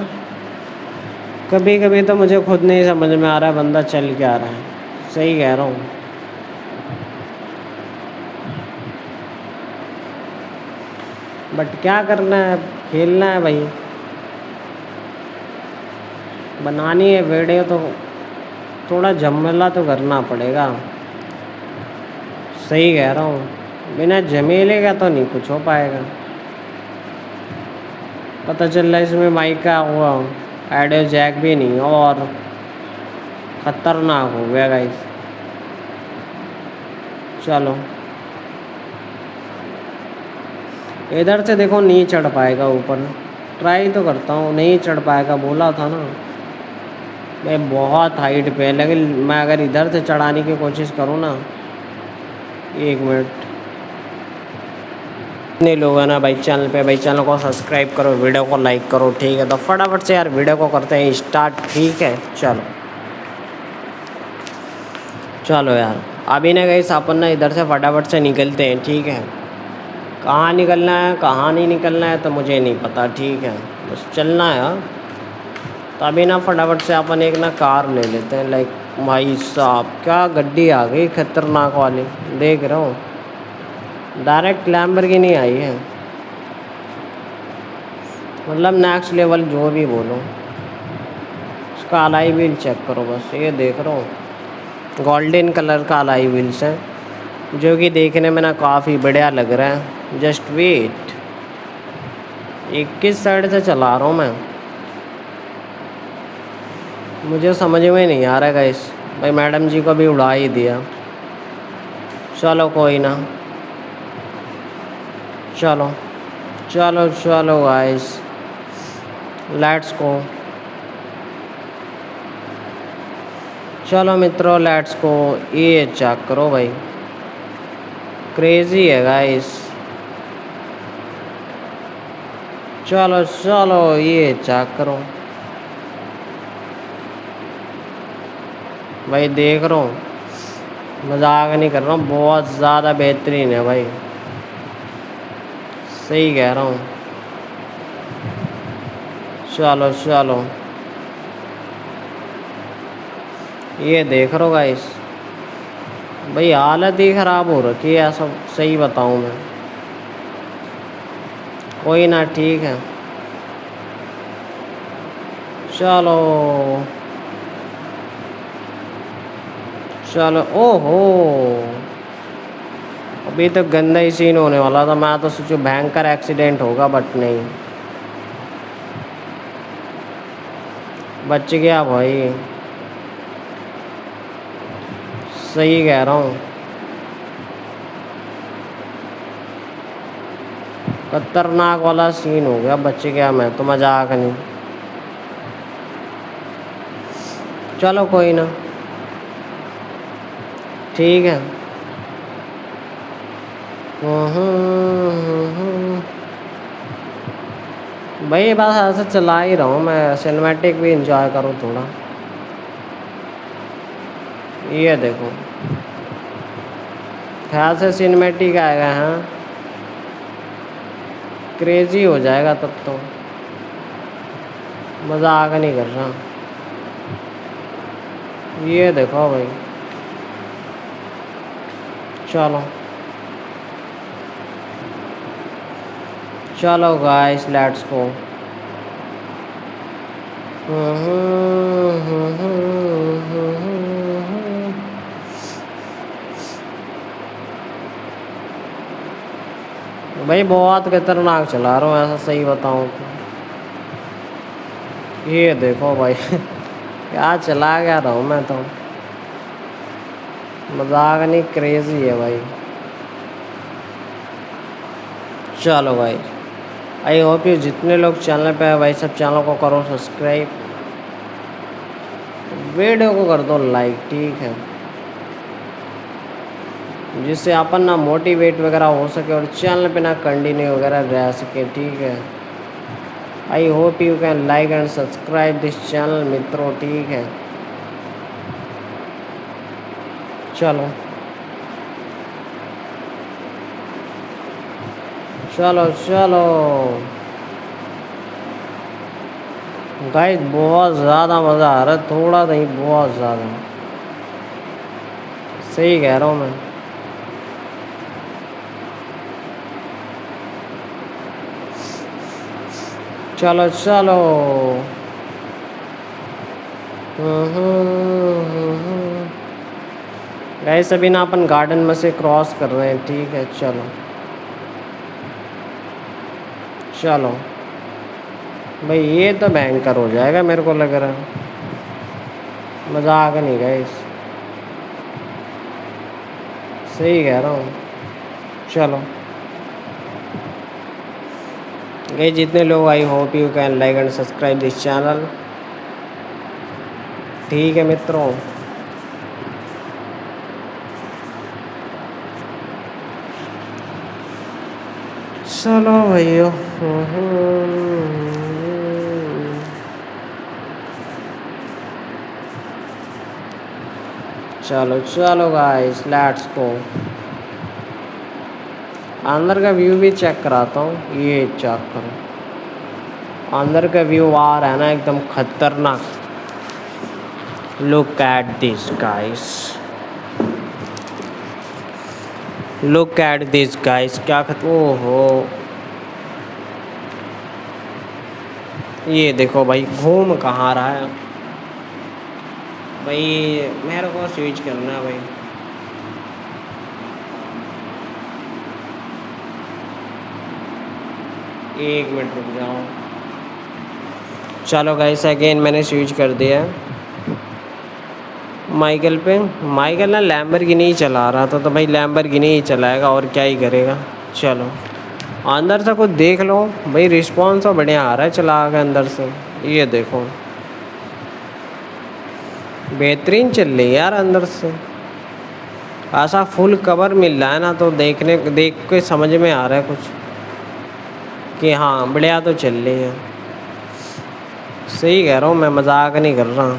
कभी कभी तो मुझे खुद नहीं समझ में आ रहा है बंदा चल क्या रहा है। सही कह रहा हूँ। बट क्या करना है, खेलना है भाई, बनानी है वीडियो तो थोड़ा झमेला तो करना पड़ेगा। सही कह रहा हूँ, बिना झमेले का तो नहीं कुछ हो पाएगा। पता चल रहा है इसमें माइक का हुआ ऑडियो जैक भी नहीं, और ख़तरनाक हो गया गाइस। चलो इधर से देखो, नहीं चढ़ पाएगा ऊपर। ट्राई तो करता हूँ, नहीं चढ़ पाएगा, बोला था ना मैं बहुत हाइट पे है। लेकिन मैं अगर इधर से चढ़ाने की कोशिश करूँ ना, 1 मिनट। इतने लोग हैं ना भाई चैनल पे, भाई चैनल को सब्सक्राइब करो, वीडियो को लाइक करो, ठीक है? तो फटाफट से यार वीडियो को करते हैं स्टार्ट, ठीक है? चलो चलो यार, अभी ना गई अपन ना इधर से फटाफट से निकलते हैं, ठीक है? कहाँ निकलना है कहाँ नहीं निकलना है तो मुझे नहीं पता, ठीक है? बस चलना है। हाँ, तो अभी ना फटाफट से अपन एक ना कार ले लेते हैं। लाइक भाई साहब, क्या गड्डी आ गई खतरनाक वाली, देख रहा हूँ। डायरेक्ट लैम्बोर्गिनी आई है, मतलब नेक्स्ट लेवल जो भी बोलो। इसका अलाई व्हील चेक करो बस, ये देख रहा हूँ गोल्डन कलर का अलाई व्हील्स है, जो कि देखने में ना काफ़ी बढ़िया लग रहा है। जस्ट वेट, 21 साइड से चला रहा हूँ मैं, मुझे समझ में नहीं आ रहा है गाइस। भाई मैडम जी को भी उड़ा ही दिया। चलो कोई ना, चलो चलो चलो गाइस, लेट्स गो। चलो मित्रों लेट्स गो। ये चेक करो भाई, क्रेजी है गाइस। चलो चलो ये चेक करो भाई, देख रहा हूँ, मजाक नहीं कर रहा हूँ, बहुत ज़्यादा बेहतरीन है भाई। सही कह रहा हूँ। चलो चलो, ये देख रहा हो गाइस, भाई हालत ही ख़राब हो रखी है सब, सही बताऊँ मैं। कोई ना, ठीक है। चलो चलो, ओहो, अभी तो गंदा ही सीन होने वाला था। मैं तो सोचूं भयंकर एक्सीडेंट होगा, बट नहीं, बच गया भाई। सही कह रहा हूँ, खतरनाक वाला सीन हो गया, बच गया मैं तो, मजाक नहीं। चलो कोई ना, ठीक है। भाई बस ऐसे चला ही रहा हूँ मैं, सिनेमैटिक भी इंजॉय करूँ थोड़ा। ये देखो, ख्याल से सिनेमैटिक आएगा। हाँ, क्रेजी हो जाएगा तब तो, मजाक नहीं कर रहा। ये देखो भाई, चलो चलो गाइस लेट्स गो। भाई बहुत खतरनाक चला रहा हूँ ऐसा, सही बताऊँ तो। ये देखो भाई क्या चला गया रहा हूँ मैं तो, मजाक नहीं, क्रेजी है भाई। चलो भाई, आई होप यू जितने लोग चैनल पे है भाई सब चैनल को करो सब्सक्राइब, वीडियो को कर दो लाइक, ठीक है? जिससे अपन ना मोटिवेट वगैरह हो सके और चैनल पे ना कंटिन्यू वगैरह रह सके, ठीक है? I hope you can like and subscribe this channel मित्रों, ठीक है? चलो चलो चलो गाइस, बहुत ज़्यादा मज़ा आ रहा है, थोड़ा नहीं बहुत ज़्यादा। सही कह रहा हूँ मैं। चलो चलो। गाइस अभी ना अपन गार्डन में से क्रॉस कर रहे हैं, ठीक है। चलो चलो भाई, ये तो भयंकर हो जाएगा मेरे को लग रहा है। मजाक नहीं गाइस, सही कह रहा हूँ। चलो गाइस, जितने लोग, I hope you can like and subscribe this channel, ठीक है मित्रों। चलो भैया। चलो चलो गाइस, लेट्स गो। अंदर का व्यू भी चेक कराता हूँ, ये चेक करो। अंदर का व्यू आ रहा है ना, एकदम खतरनाक। Look at this guys, look at this guys, क्या ओहो, ये देखो भाई, घूम कहाँ रहा है भाई। मेरे को स्विच करना है भाई। एक मिनट रुक जाओ। चलो गाइस, अगेन मैंने स्विच कर दिया माइकल पे। माइकल ना लैम्बोर्गिनी ही चला रहा था, तो भाई लैम्बोर्गिनी ही चलाएगा, और क्या ही करेगा। चलो अंदर से कुछ देख लो भाई, रिस्पॉन्स तो बढ़िया आ रहा है चला के अंदर से। ये देखो बेहतरीन चल रही है यार अंदर से। ऐसा फुल कवर मिल रहा है ना, तो देख के समझ में आ रहा है कुछ कि हाँ बढ़िया तो चल रही है। सही कह रहा हूँ मैं, मजाक नहीं कर रहा।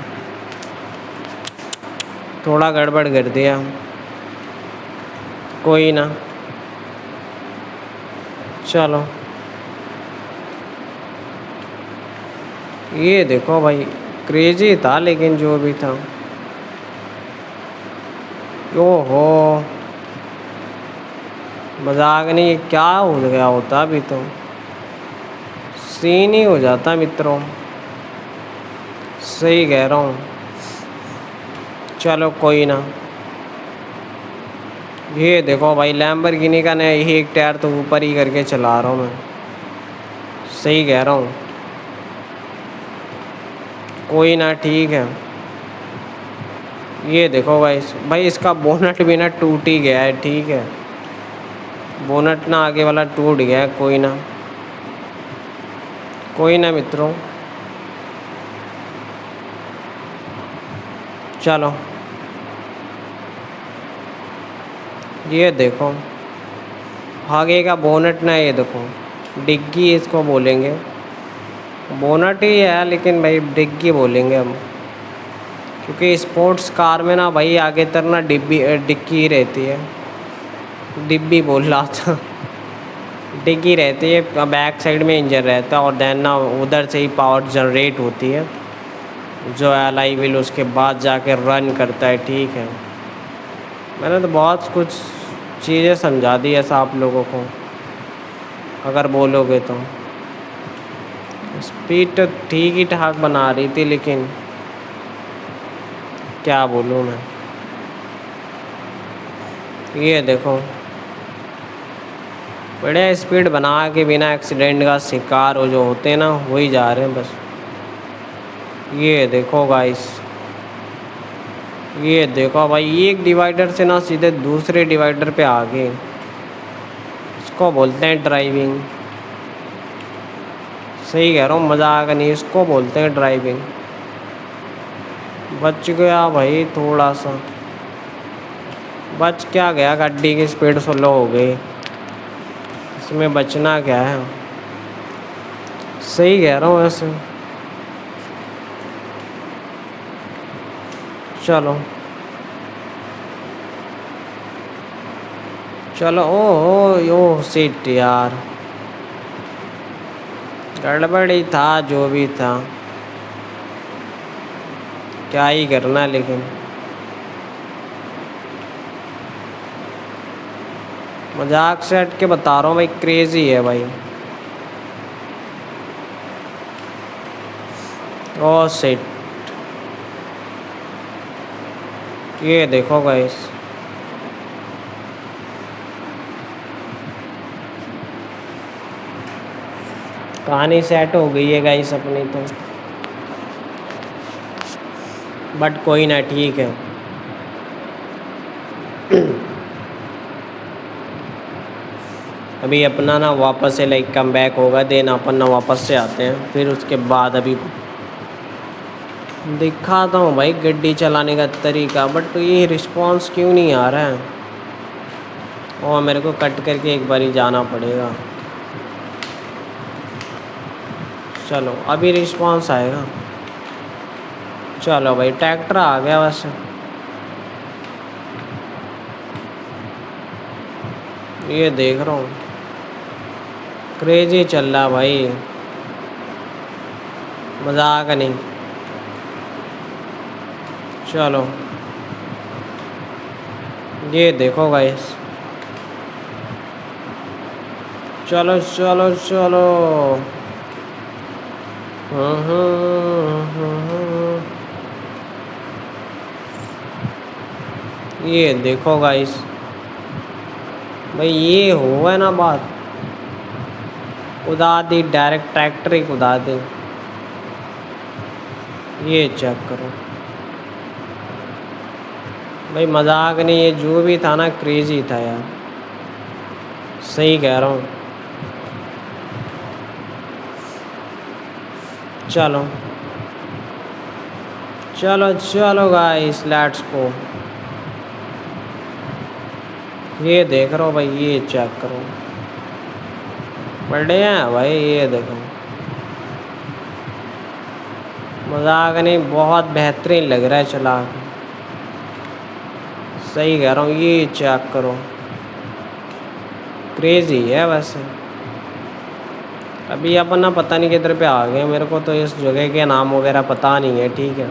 थोड़ा गड़बड़ कर दिया, कोई ना। चलो ये देखो भाई, क्रेजी था लेकिन जो भी था। ओहो मजाक नहीं, क्या हो गया होता अभी तो, सीन ही हो जाता मित्रों। सही कह रहा हूँ। चलो कोई ना। ये देखो भाई, लैम्बोर्गिनी का ना यही एक टायर तो ऊपर ही करके चला रहा हूँ मैं। सही कह रहा हूँ। कोई ना, ठीक है। ये देखो भाई, इसका बोनट भी ना टूट ही गया है, ठीक है। बोनट ना आगे वाला टूट गया है, कोई ना, कोई ना मित्रों। चलो ये देखो, आगे का बोनट ना, ये देखो डिग्गी इसको बोलेंगे। बोनट ही है लेकिन भाई डिग्गी बोलेंगे हम, क्योंकि स्पोर्ट्स कार में ना भाई आगे तक ना डिग्गी ही रहती है। डिब्बी बोल रहा था, डिग्गी रहती है, बैक साइड में इंजन रहता है, और देन ना उधर से ही पावर जनरेट होती है, जो एलआई व्हील उसके बाद जाके रन करता है, ठीक है। मैंने तो बहुत कुछ चीज़ें समझा दी ऐसा आप लोगों को, अगर बोलोगे तो। स्पीड तो ठीक ही ठाक बना रही थी, लेकिन क्या बोलूँ मैं। ये देखो बढ़िया स्पीड बना के बिना एक्सीडेंट का शिकार हो जो होते हैं ना, वही जा रहे हैं बस। ये देखो गाइस, ये देखो भाई, एक डिवाइडर से ना सीधे दूसरे डिवाइडर पे आ गए। इसको बोलते हैं ड्राइविंग। सही कह रहा हूँ, मजाक नहीं, इसको बोलते हैं ड्राइविंग। बच गया भाई, थोड़ा सा बच क्या गया, गाड़ी की स्पीड स्लो हो गई, इसमें बचना क्या है। सही कह रहा हूँ वैसे। चलो चलो, ओहो यो सीट यार, गड़बड़ी था जो भी था, क्या ही करना। लेकिन मजाक से हट के बता रहा हूँ भाई, क्रेजी है भाई। ओ शिट, ये देखो गाइस, कहानी सेट हो गई है गाइस अपनी तो। बट कोई ना, ठीक है। अभी अपना ना वापस से लाइक कम बैक होगा, देन अपन ना वापस से आते हैं, फिर उसके बाद अभी दिखाता हूँ भाई गड्डी चलाने का तरीका। बट ये रिस्पांस क्यों नहीं आ रहा है? और मेरे को कट करके एक बार ही जाना पड़ेगा। चलो अभी रिस्पांस आएगा। चलो भाई, ट्रैक्टर आ गया वैसे। ये देख रहा हूँ, क्रेजी चल रहा भाई, मजाक नहीं। चलो ये देखो गाइस, चलो चलो चलो। ये देखो गाइस भाई, ये हुआ ना बात, उड़ा दी डायरेक्ट, ट्रैक्टर ही उड़ा दी। ये चेक करो भाई, मजाक नहीं, ये जो भी था ना क्रेजी था यार, सही कह रहा हूँ। चलो चलो चलो गाइस, लेट्स गो। ये देख रहा हो भाई, ये चेक करो, बढ़िया है भाई। ये देखो, मजाक नहीं, बहुत बेहतरीन लग रहा है चला के, सही कह रहा हूँ। ये चेक करो, क्रेजी है वैसे। अभी अपन ना पता नहीं किधर पे आ गए, मेरे को तो इस जगह के नाम वगैरह पता नहीं है। ठीक है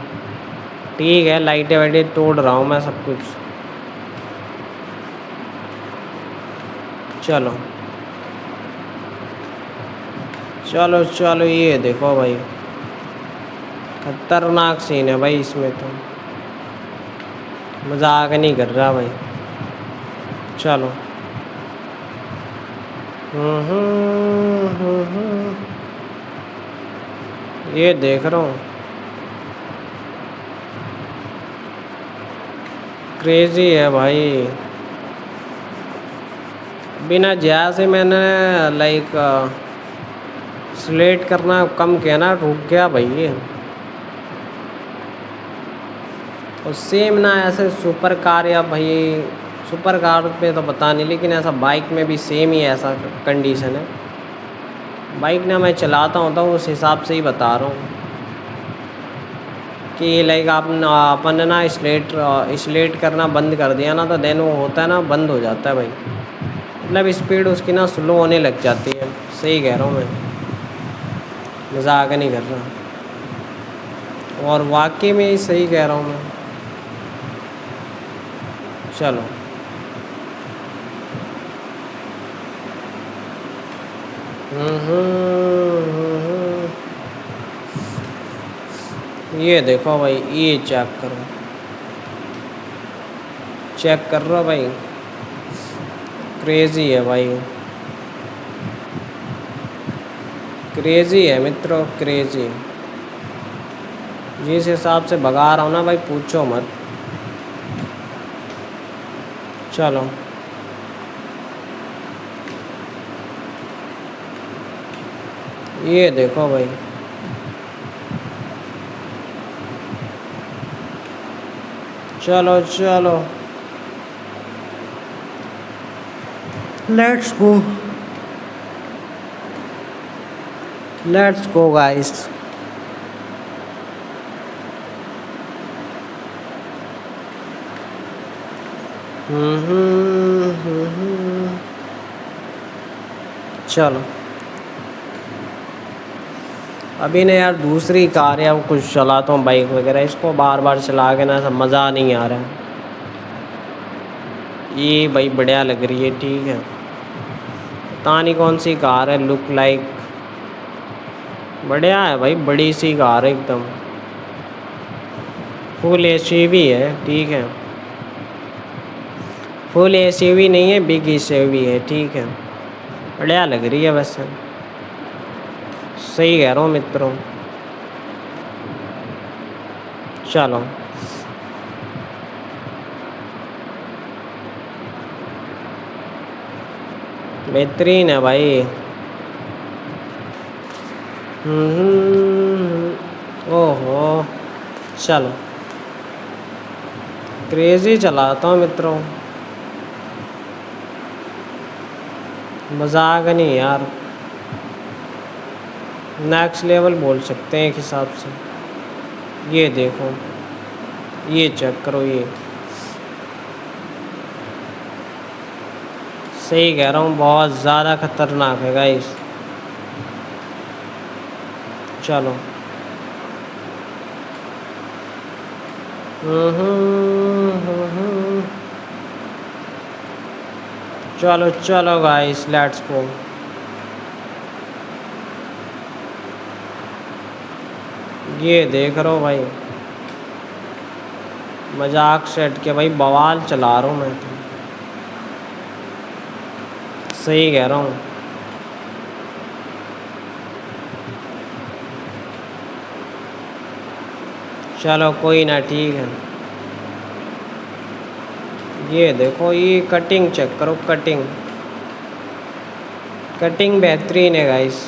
ठीक है, लाइटें वाइटें तोड़ रहा हूँ मैं सब कुछ। चलो चलो चलो, ये देखो भाई, खतरनाक सीन है भाई इसमें तो, मजाक नहीं कर रहा भाई। चलो ये देख रहा हूँ, क्रेजी है भाई। बिना जैसे मैंने लाइक स्लेट करना कम किया ना, रुक गया भाई ये। और सेम ना ऐसे सुपर कार या भाई, सुपर कार पे तो पता नहीं, लेकिन ऐसा बाइक में भी सेम ही ऐसा कंडीशन है। बाइक ना मैं चलाता हूँ तो उस हिसाब से ही बता रहा हूँ कि लाइक आप अपन ने ना स्लेट करना बंद कर दिया ना, तो देन वो होता है ना, बंद हो जाता है भाई, मतलब स्पीड उसकी ना स्लो होने लग जाती है। सही कह रहा हूँ मैं, मजाक नहीं कर रहा, और वाकई में ही सही कह रहा हूँ मैं। चलो ये देखो भाई, ये चेक करो, चेक कर रहा भाई, क्रेजी है भाई, क्रेजी है मित्रों, क्रेजी। जिस हिसाब से भगा रहा हूँ ना भाई, पूछो मत। चलो ये देखो भाई, चलो चलो, let's go, let's go guys. चलो अभी ना यार दूसरी कार है, वो कुछ चलाता हूँ बाइक वगैरह, इसको बार बार चला के ना सब मज़ा नहीं आ रहा है। ये भाई बढ़िया लग रही है, ठीक है। पता नहीं कौन सी कार है, लुक लाइक बढ़िया है भाई, बड़ी सी कार है एकदम, फुल एसयूवी है, ठीक है। फुल एसयूवी नहीं है, बिग एसयूवी है, ठीक है। बढ़िया लग रही है वैसे, सही कह रहा हूँ मित्रों। चलो बेहतरीन है भाई। ओहो, चलो क्रेजी चलाता हूँ मित्रों, मजाक नहीं यार, नेक्स्ट लेवल बोल सकते हैं एक हिसाब से। ये देखो, ये चेक करो, ये सही कह रहा हूँ, बहुत ज़्यादा खतरनाक है गाइस। चलो चलो चलो गाइस, लेट्स गो। ये देख रहा हूँ भाई, मजाक सेट के भाई, बवाल चला रहा हूँ मैं तो, सही कह रहा हूँ। चलो कोई ना, ठीक है। ये देखो, ये कटिंग चेक करो, कटिंग कटिंग बेहतरीन है गाइस,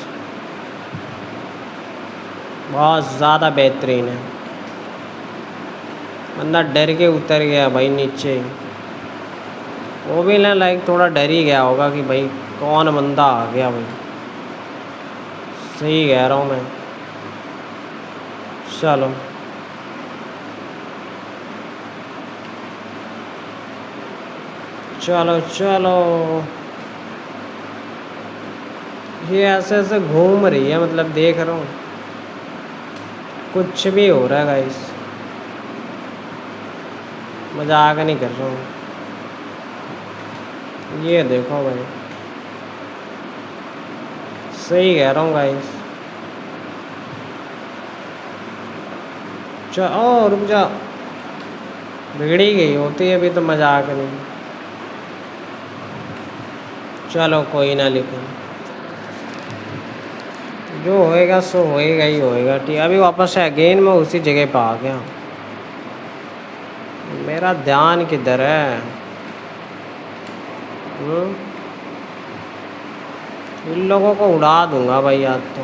बहुत ज़्यादा बेहतरीन है। बंदा डर के उतर गया भाई नीचे, वो भी ना लाइक थोड़ा डर ही गया होगा कि भाई कौन बंदा आ गया भाई, सही कह रहा हूँ मैं। चलो चलो चलो, ये ऐसे ऐसे घूम रही है, मतलब देख रहा हूँ कुछ भी हो रहा है गाइस, मजाक नहीं कर रहा हूँ। ये देखो भाई, सही कह रहा हूँ गाइस। ओ रुक जा, बिगड़ी गई होती है अभी तो, मजाक नहीं। चलो कोई ना, लेकिन जो होएगा सो होएगा ही होएगा, ठीक। अभी वापस से अगेन मैं उसी जगह पे आ गया, मेरा ध्यान किधर है? इन लोगों को उड़ा दूंगा भाई आज तो,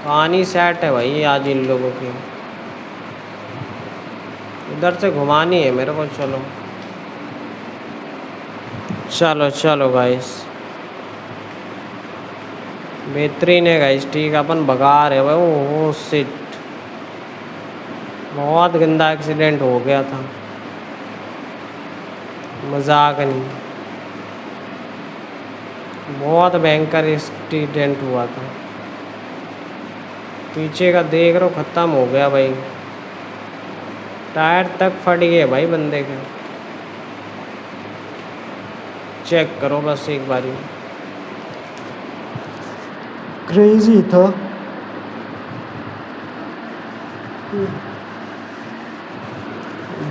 कहानी सेट है भाई आज इन लोगों की। इधर से घुमानी है मेरे को, चलो चलो चलो गाइस, बेहतरीन है गाइस, ठीक है। अपन भगा रहे भाई, ओ शिट, बहुत गंदा एक्सीडेंट हो गया था, मजाक नहीं, बहुत भयंकर एक्सीडेंट हुआ था। पीछे का देख रहा हूँ, ख़त्म हो गया भाई, टायर तक फट गए भाई बंदे के, चेक करो बस एक बारी, क्रेजी था।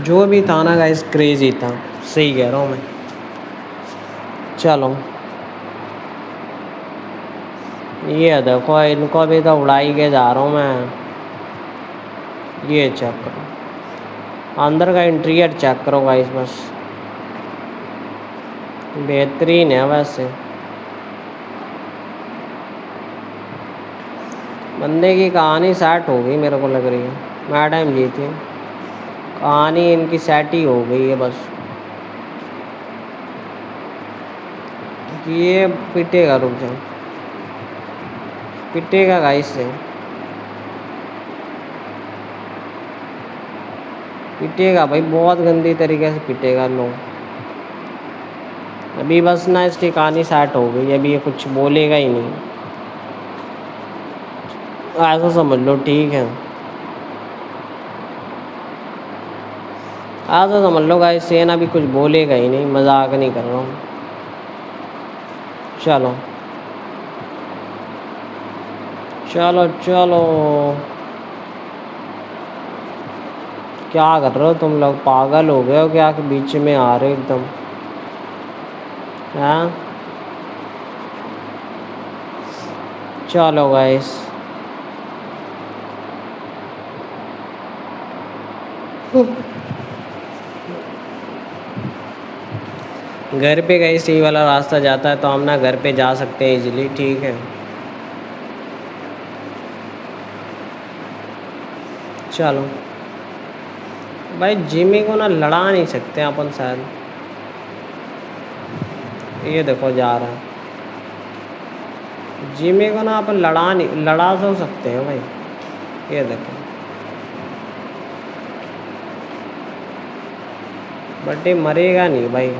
जो भी था ना गाइस, क्रेजी था, सही कह रहा हूँ मैं। चलो ये देखो, इनको भी तो उड़ाई के जा रहा हूँ मैं। ये चेक करो, अंदर का इंटीरियर चेक करो गाइस, बस बेहतरीन है वैसे। बंदे की कहानी सेट हो गई मेरे को लग रही है, मैडम जी थी, कहानी इनकी सेट ही हो गई है बस। ये पिटेगा, रुक जाओ, पिटेगा गाइस से, पिटेगा भाई, बहुत गंदी तरीके से पिटेगा लोग। अभी बस ना इसकी कहानी सेट हो गई, अभी ये कुछ बोलेगा ही नहीं। ऐसा समझ लो, ठीक है। ऐसा समझ लो गाइस, सेना भी कुछ बोलेगा ही नहीं, मजाक नहीं कर रहा हूँ। चलो चलो चलो, क्या कर रहे हो तुम लोग? पागल हो गए हो क्या कि बीच में आ रहे हो एकदम? हाँ चलो गाइस, घर पे गाइस यही वाला रास्ता जाता है, तो हम ना घर पे जा सकते हैं इजीली, ठीक है। चलो भाई, जिमी को ना लड़ा नहीं सकते अपन शायद। ये देखो जा रहा है जिमी को ना, अपन लड़ा तो सकते हैं भाई। ये देखो, बट ये मरेगा नहीं भाई।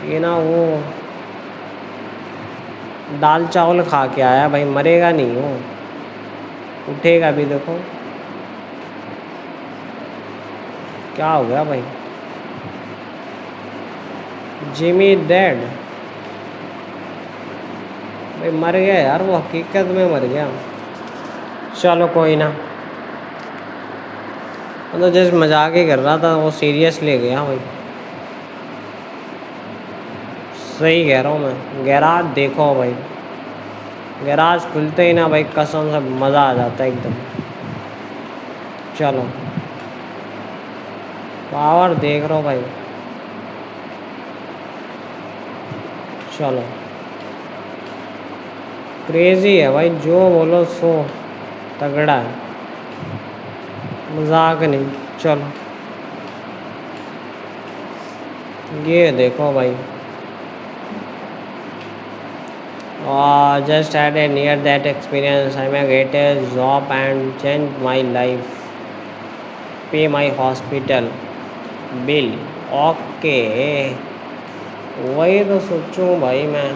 ये ना वो दाल चावल खा के आया भाई, मरेगा नहीं वो, उठेगा भी। देखो क्या हो गया भाई, जिमी डेड भाई, मर गया यार वो, हकीकत में मर गया। चलो कोई ना, तो जस्ट मजाक ही कर रहा था, वो सीरियस ले गया भाई। सही कह रहा हूँ मैं, गैराज देखो भाई, गैराज खुलते ही ना भाई कसम से मज़ा आ जाता है एकदम। चलो पावर देख रहा हूँ भाई। चलो क्रेजी है भाई, जो बोलो सो तगड़ा है, मजाक नहीं। चलो ये देखो भाई, just had a near that experience. I may get a job and change my life, pay my hospital bill. Okay, वही तो सोचूं भाई मैं,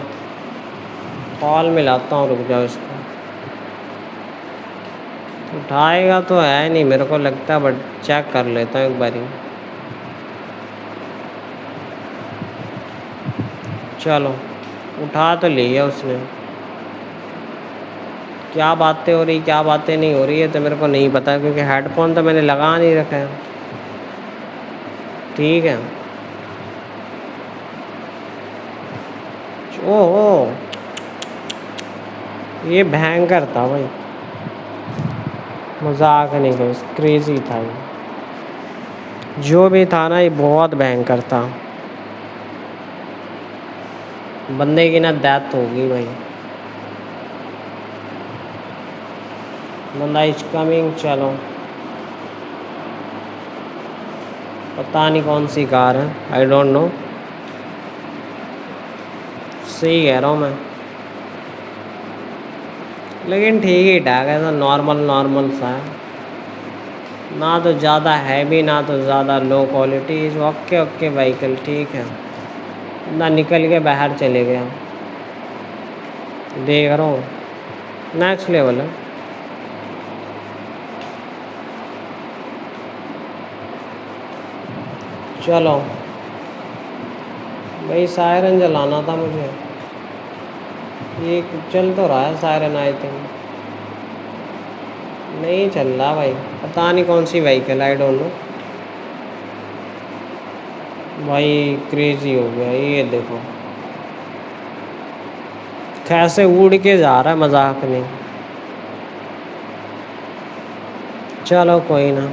कॉल मिलाता हूँ, रुक जाओ इसको। उठाएगा तो है नहीं मेरे को लगता, बट चेक कर लेता हूँ एक बारी। चलो उठा तो लिया उसने। क्या बातें हो रही, क्या बातें नहीं हो रही है तो मेरे को नहीं पता, क्योंकि हेडफोन तो मैंने लगा नहीं रखा है, ठीक है। ओह ये भयंकर था भाई, मजाक नहीं कर, क्रेजी था ये, जो भी था ना ये बहुत भयंकर था। बंदे की ना डेथ होगी भाई, बंदा इज कमिंग। चलो पता नहीं कौन सी कार है, आई डोंट नो। सही कह रहा हूँ मैं, लेकिन ठीक ही ठाक है, तो नॉर्मल नॉर्मल सा है, ना तो ज़्यादा हैवी ना तो ज़्यादा low quality. Okay okay vehicle, ठीक है ना। निकल के बाहर चले गया, देख रहा हूँ नेक्स्ट लेवल है। चलो भाई सायरन जलाना था मुझे, ये चल तो रहा है सायरन, आई थिंक नहीं चल रहा भाई, पता नहीं कौन सी व्हीकल, आई डोंट नो भाई। क्रेजी हो गया ये देखो, कैसे उड़ के जा रहा है, मजाक नहीं। चलो कोई ना,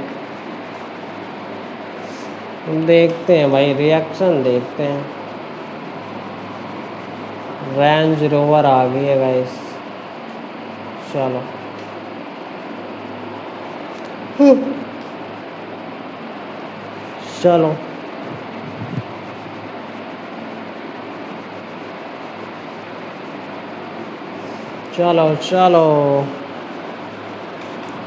देखते हैं भाई, रिएक्शन देखते हैं। रेंज रोवर आ गई है गाइस, चलो चलो चलो चलो।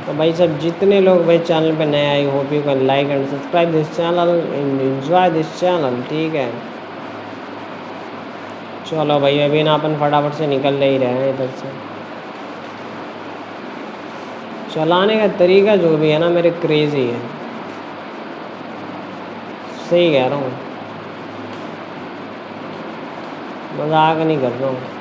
तो भाई सब जितने लोग भाई चैनल पे नए आए, hope you can like and subscribe this channel and enjoy this channel, ठीक है। चलो भाई अभी ना अपन फटाफट से निकल ले ही रहे हैं इधर से। चलाने का तरीका जो भी है ना मेरे क्रेजी है, सही कह रहा हूँ, मजाक नहीं कर रहा हूँ।